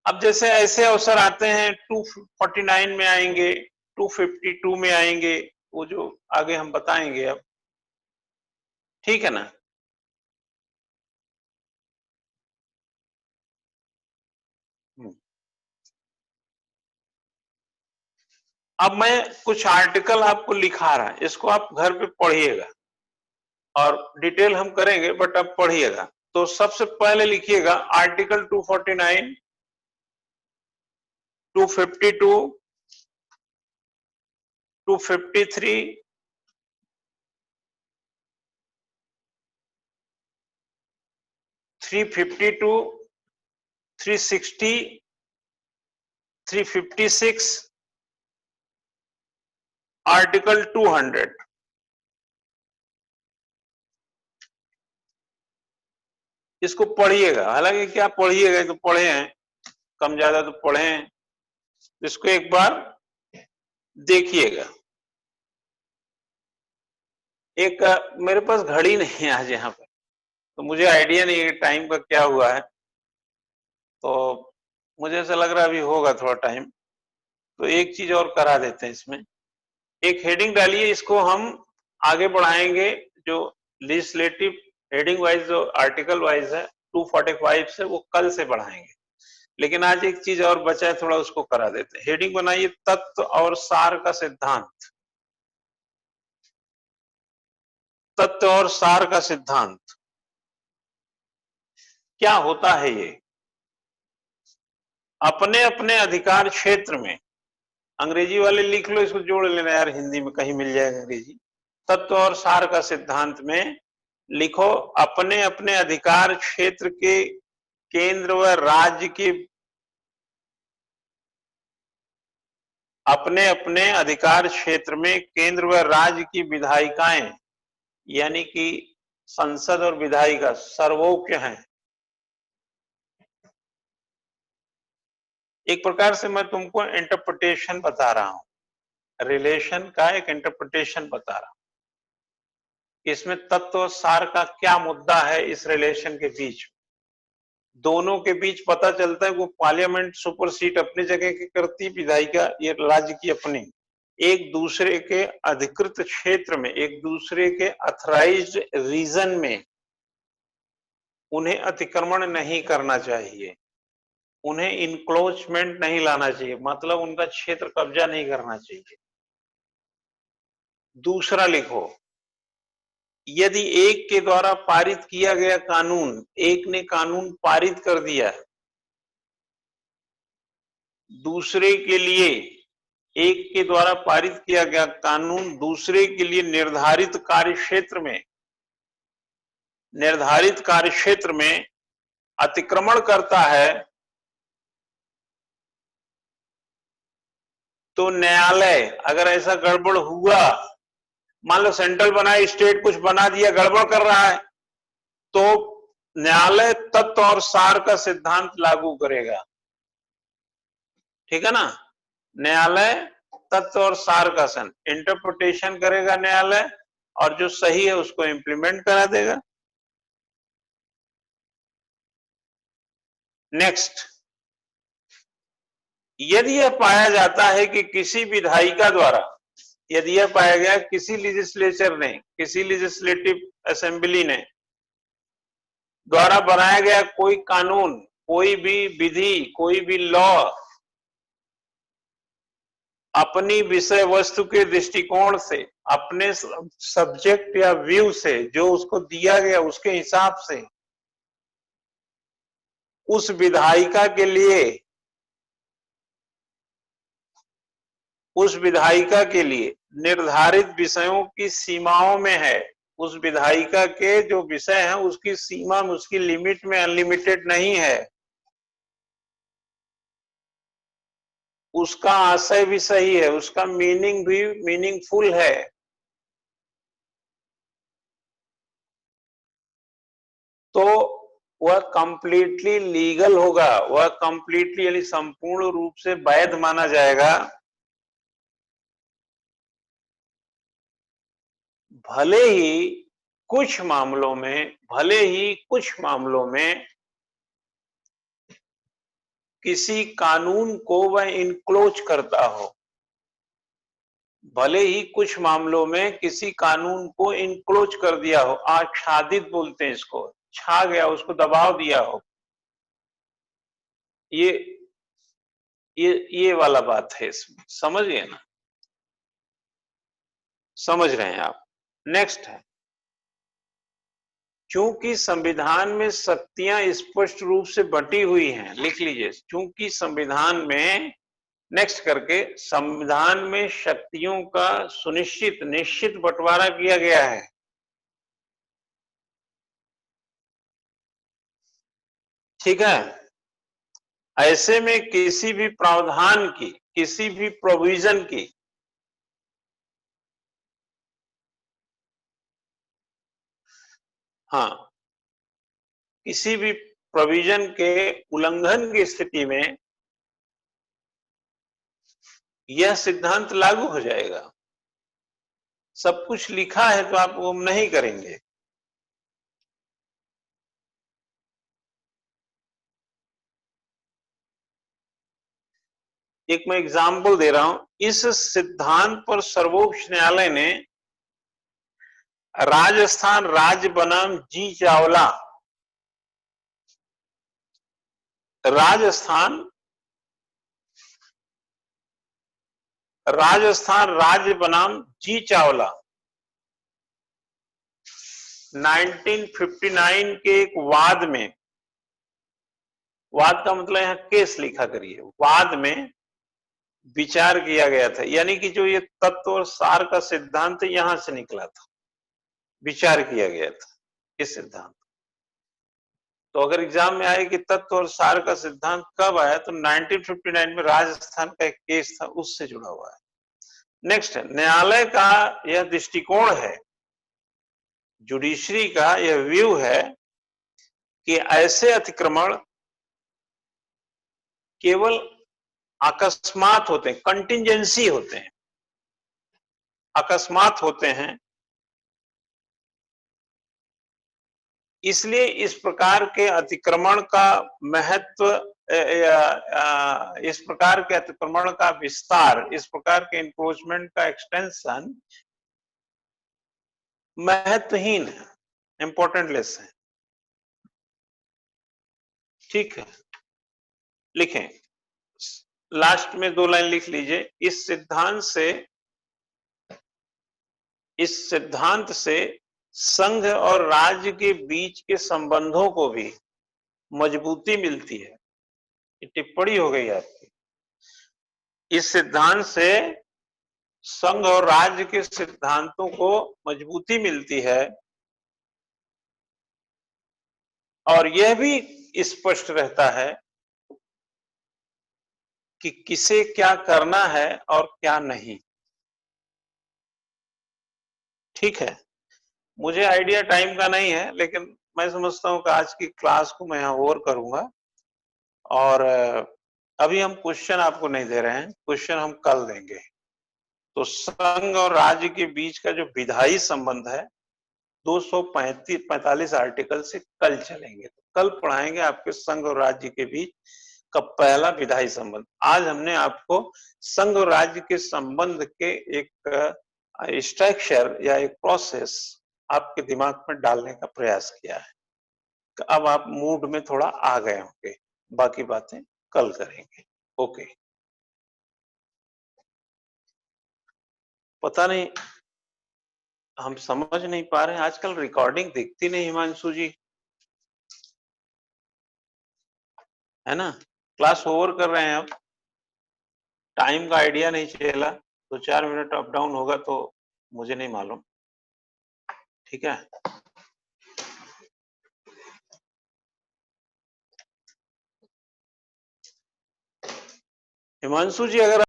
अब जैसे ऐसे अवसर आते हैं 249 में आएंगे, 252 में आएंगे, वो जो आगे हम बताएंगे अब, ठीक है ना। अब मैं कुछ आर्टिकल आपको लिखा रहा है, इसको आप घर पे पढ़िएगा और डिटेल हम करेंगे, बट अब पढ़िएगा। तो सबसे पहले लिखिएगा आर्टिकल 249, 252, 253, 352, 360, 356, आर्टिकल 200। इसको पढ़िएगा, हालांकि क्या पढ़िएगा, तो पढ़े हैं, कम ज्यादा तो पढ़े हैं, इसको एक बार देखिएगा। एक मेरे पास घड़ी नहीं है आज यहाँ पे, तो मुझे आइडिया नहीं है टाइम का क्या हुआ है, तो मुझे ऐसा लग रहा है अभी होगा थोड़ा टाइम। तो एक चीज और करा देते हैं इसमें, एक हेडिंग डालिए, इसको हम आगे बढ़ाएंगे। जो लेजिस्लेटिव हेडिंग वाइज जो आर्टिकल वाइज है 245 से, वो कल से बढ़ाएंगे। लेकिन आज एक चीज और बचा है, थोड़ा उसको करा देते हैं। हेडिंग बनाइए, तत्व और सार का सिद्धांत। तत्व और सार का सिद्धांत क्या होता है ये? अपने अपने अधिकार क्षेत्र में, अंग्रेजी वाले लिख लो, इसको जोड़ लेना यार, हिंदी में कहीं मिल जाएगा अंग्रेजी। तत्व और सार का सिद्धांत में लिखो, अपने अपने अधिकार क्षेत्र के केंद्र व राज्य की, अपने अपने अधिकार क्षेत्र में केंद्र व राज्य की विधायिकाएं, यानी कि संसद और विधायिका सर्वोच्च हैं। एक प्रकार से मैं तुमको इंटरप्रिटेशन बता रहा हूं, रिलेशन का एक इंटरप्रिटेशन बता रहा हूं। इसमें तत्व और सार का क्या मुद्दा है इस रिलेशन के बीच, दोनों के बीच पता चलता है। वो पार्लियामेंट सुपरसीड अपनी जगह की करती, विधायिका ये राज्य की अपनी, एक दूसरे के अधिकृत क्षेत्र में, एक दूसरे के अथराइज्ड रीजन में उन्हें अतिक्रमण नहीं करना चाहिए, उन्हें इनक्रोचमेंट नहीं लाना चाहिए, मतलब उनका क्षेत्र कब्जा नहीं करना चाहिए। दूसरा लिखो, यदि एक के द्वारा पारित किया गया कानून, एक ने कानून पारित कर दिया है, दूसरे के लिए, एक के द्वारा पारित किया गया कानून दूसरे के लिए निर्धारित कार्यक्षेत्र में अतिक्रमण करता है, तो न्यायालय, अगर ऐसा गड़बड़ हुआ, मान लो सेंट्रल बनाए, स्टेट कुछ बना दिया, गड़बड़ कर रहा है, तो न्यायालय तत्व और सार का सिद्धांत लागू करेगा। ठीक है ना, न्यायालय तत्व और सार का इंटरप्रिटेशन करेगा न्यायालय, और जो सही है उसको इंप्लीमेंट करा देगा। नेक्स्ट, यदि यह पाया जाता है कि किसी विधायिका द्वारा, यदि यह पाया गया किसी लेजिस्लेचर ने, किसी लेजिस्लेटिव असेंबली ने द्वारा बनाया गया कोई कानून, कोई भी विधि, कोई भी लॉ अपनी विषय वस्तु के दृष्टिकोण से, अपने सब्जेक्ट या व्यू से, जो उसको दिया गया उसके हिसाब से उस विधायिका के लिए, उस विधायिका के लिए निर्धारित विषयों की सीमाओं में है, उस विधायिका के जो विषय हैं उसकी सीमा में, उसकी लिमिट में, अनलिमिटेड नहीं है, उसका आशय भी सही है, उसका मीनिंग भी मीनिंगफुल है, तो वह कंप्लीटली लीगल होगा, वह कंप्लीटली यानी संपूर्ण रूप से वैध माना जाएगा। भले ही कुछ मामलों में किसी कानून को वह इनक्लोज करता हो, भले ही कुछ मामलों में किसी कानून को इनक्लोज कर दिया हो, आच्छादित बोलते हैं इसको, छा गया, उसको दबाव दिया हो, ये वाला बात है इसमें, समझ गए ना, समझ रहे हैं आप। नेक्स्ट है, चूंकि संविधान में शक्तियां स्पष्ट रूप से बंटी हुई हैं, लिख लीजिए, चूंकि संविधान में, नेक्स्ट करके, संविधान में शक्तियों का सुनिश्चित, निश्चित बंटवारा किया गया है, ठीक है, ऐसे में किसी भी प्रावधान की, किसी भी प्रोविजन की हाँ, किसी भी प्रोविजन के उल्लंघन की स्थिति में यह सिद्धांत लागू हो जाएगा। सब कुछ लिखा है तो आप वो नहीं करेंगे। एक मैं एग्जाम्पल दे रहा हूं, इस सिद्धांत पर सर्वोच्च न्यायालय ने राजस्थान राज्य बनाम जी चावला, राजस्थान राज्य बनाम जी चावला 1959 के एक वाद में वाद का मतलब यहाँ केस लिखा करिए, वाद में विचार किया गया था, यानी कि जो ये तत्व और सार का सिद्धांत यहां से निकला था, विचार किया गया था इस सिद्धांत। तो अगर एग्जाम में आए कि तत्व और सार का सिद्धांत कब आया, तो 1959 में राजस्थान का एक केस था, उससे जुड़ा हुआ है। नेक्स्ट है, न्यायालय का यह दृष्टिकोण है, जुडिशरी का यह व्यू है कि ऐसे अतिक्रमण केवल अकस्मात होते हैं, कंटिंजेंसी होते हैं, अकस्मात होते हैं, इसलिए इस प्रकार के अतिक्रमण का महत्व, इस प्रकार के अतिक्रमण का विस्तार, इस प्रकार के इंक्रोचमेंट का एक्सटेंशन महत्वहीन है, इंपॉर्टेंट लेस है। ठीक है, लिखें, लास्ट में 2 लाइन लिख लीजिए। इस सिद्धांत से संघ और राज्य के बीच के संबंधों को भी मजबूती मिलती है। ये टिप्पणी हो गई आपकी। इस सिद्धांत से संघ और राज्य के सिद्धांतों को मजबूती मिलती है और यह भी स्पष्ट रहता है कि किसे क्या करना है और क्या नहीं। ठीक है, मुझे आइडिया टाइम का नहीं है, लेकिन मैं समझता हूं कि आज की क्लास को मैं ओवर करूंगा और अभी हम क्वेश्चन आपको नहीं दे रहे हैं, क्वेश्चन हम कल देंगे। तो संघ और राज्य के बीच का जो विधायी संबंध है 245 आर्टिकल से कल चलेंगे, तो कल पढ़ाएंगे आपके संघ और राज्य के बीच का पहला विधायी संबंध। आज हमने आपको संघ और राज्य के संबंध के एक स्ट्रक्चर या एक प्रोसेस आपके दिमाग में डालने का प्रयास किया है। अब आप मूड में थोड़ा आ गए होंगे, बाकी बातें कल करेंगे। ओके। पता नहीं, हम समझ नहीं पा रहे हैं, आजकल रिकॉर्डिंग दिखती नहीं हिमांशु जी, है ना? क्लास ओवर कर रहे हैं अब, टाइम का आइडिया नहीं चला, 2-4 मिनट अप डाउन होगा तो मुझे नहीं मालूम। ठीक है, हिमांशु जी अगर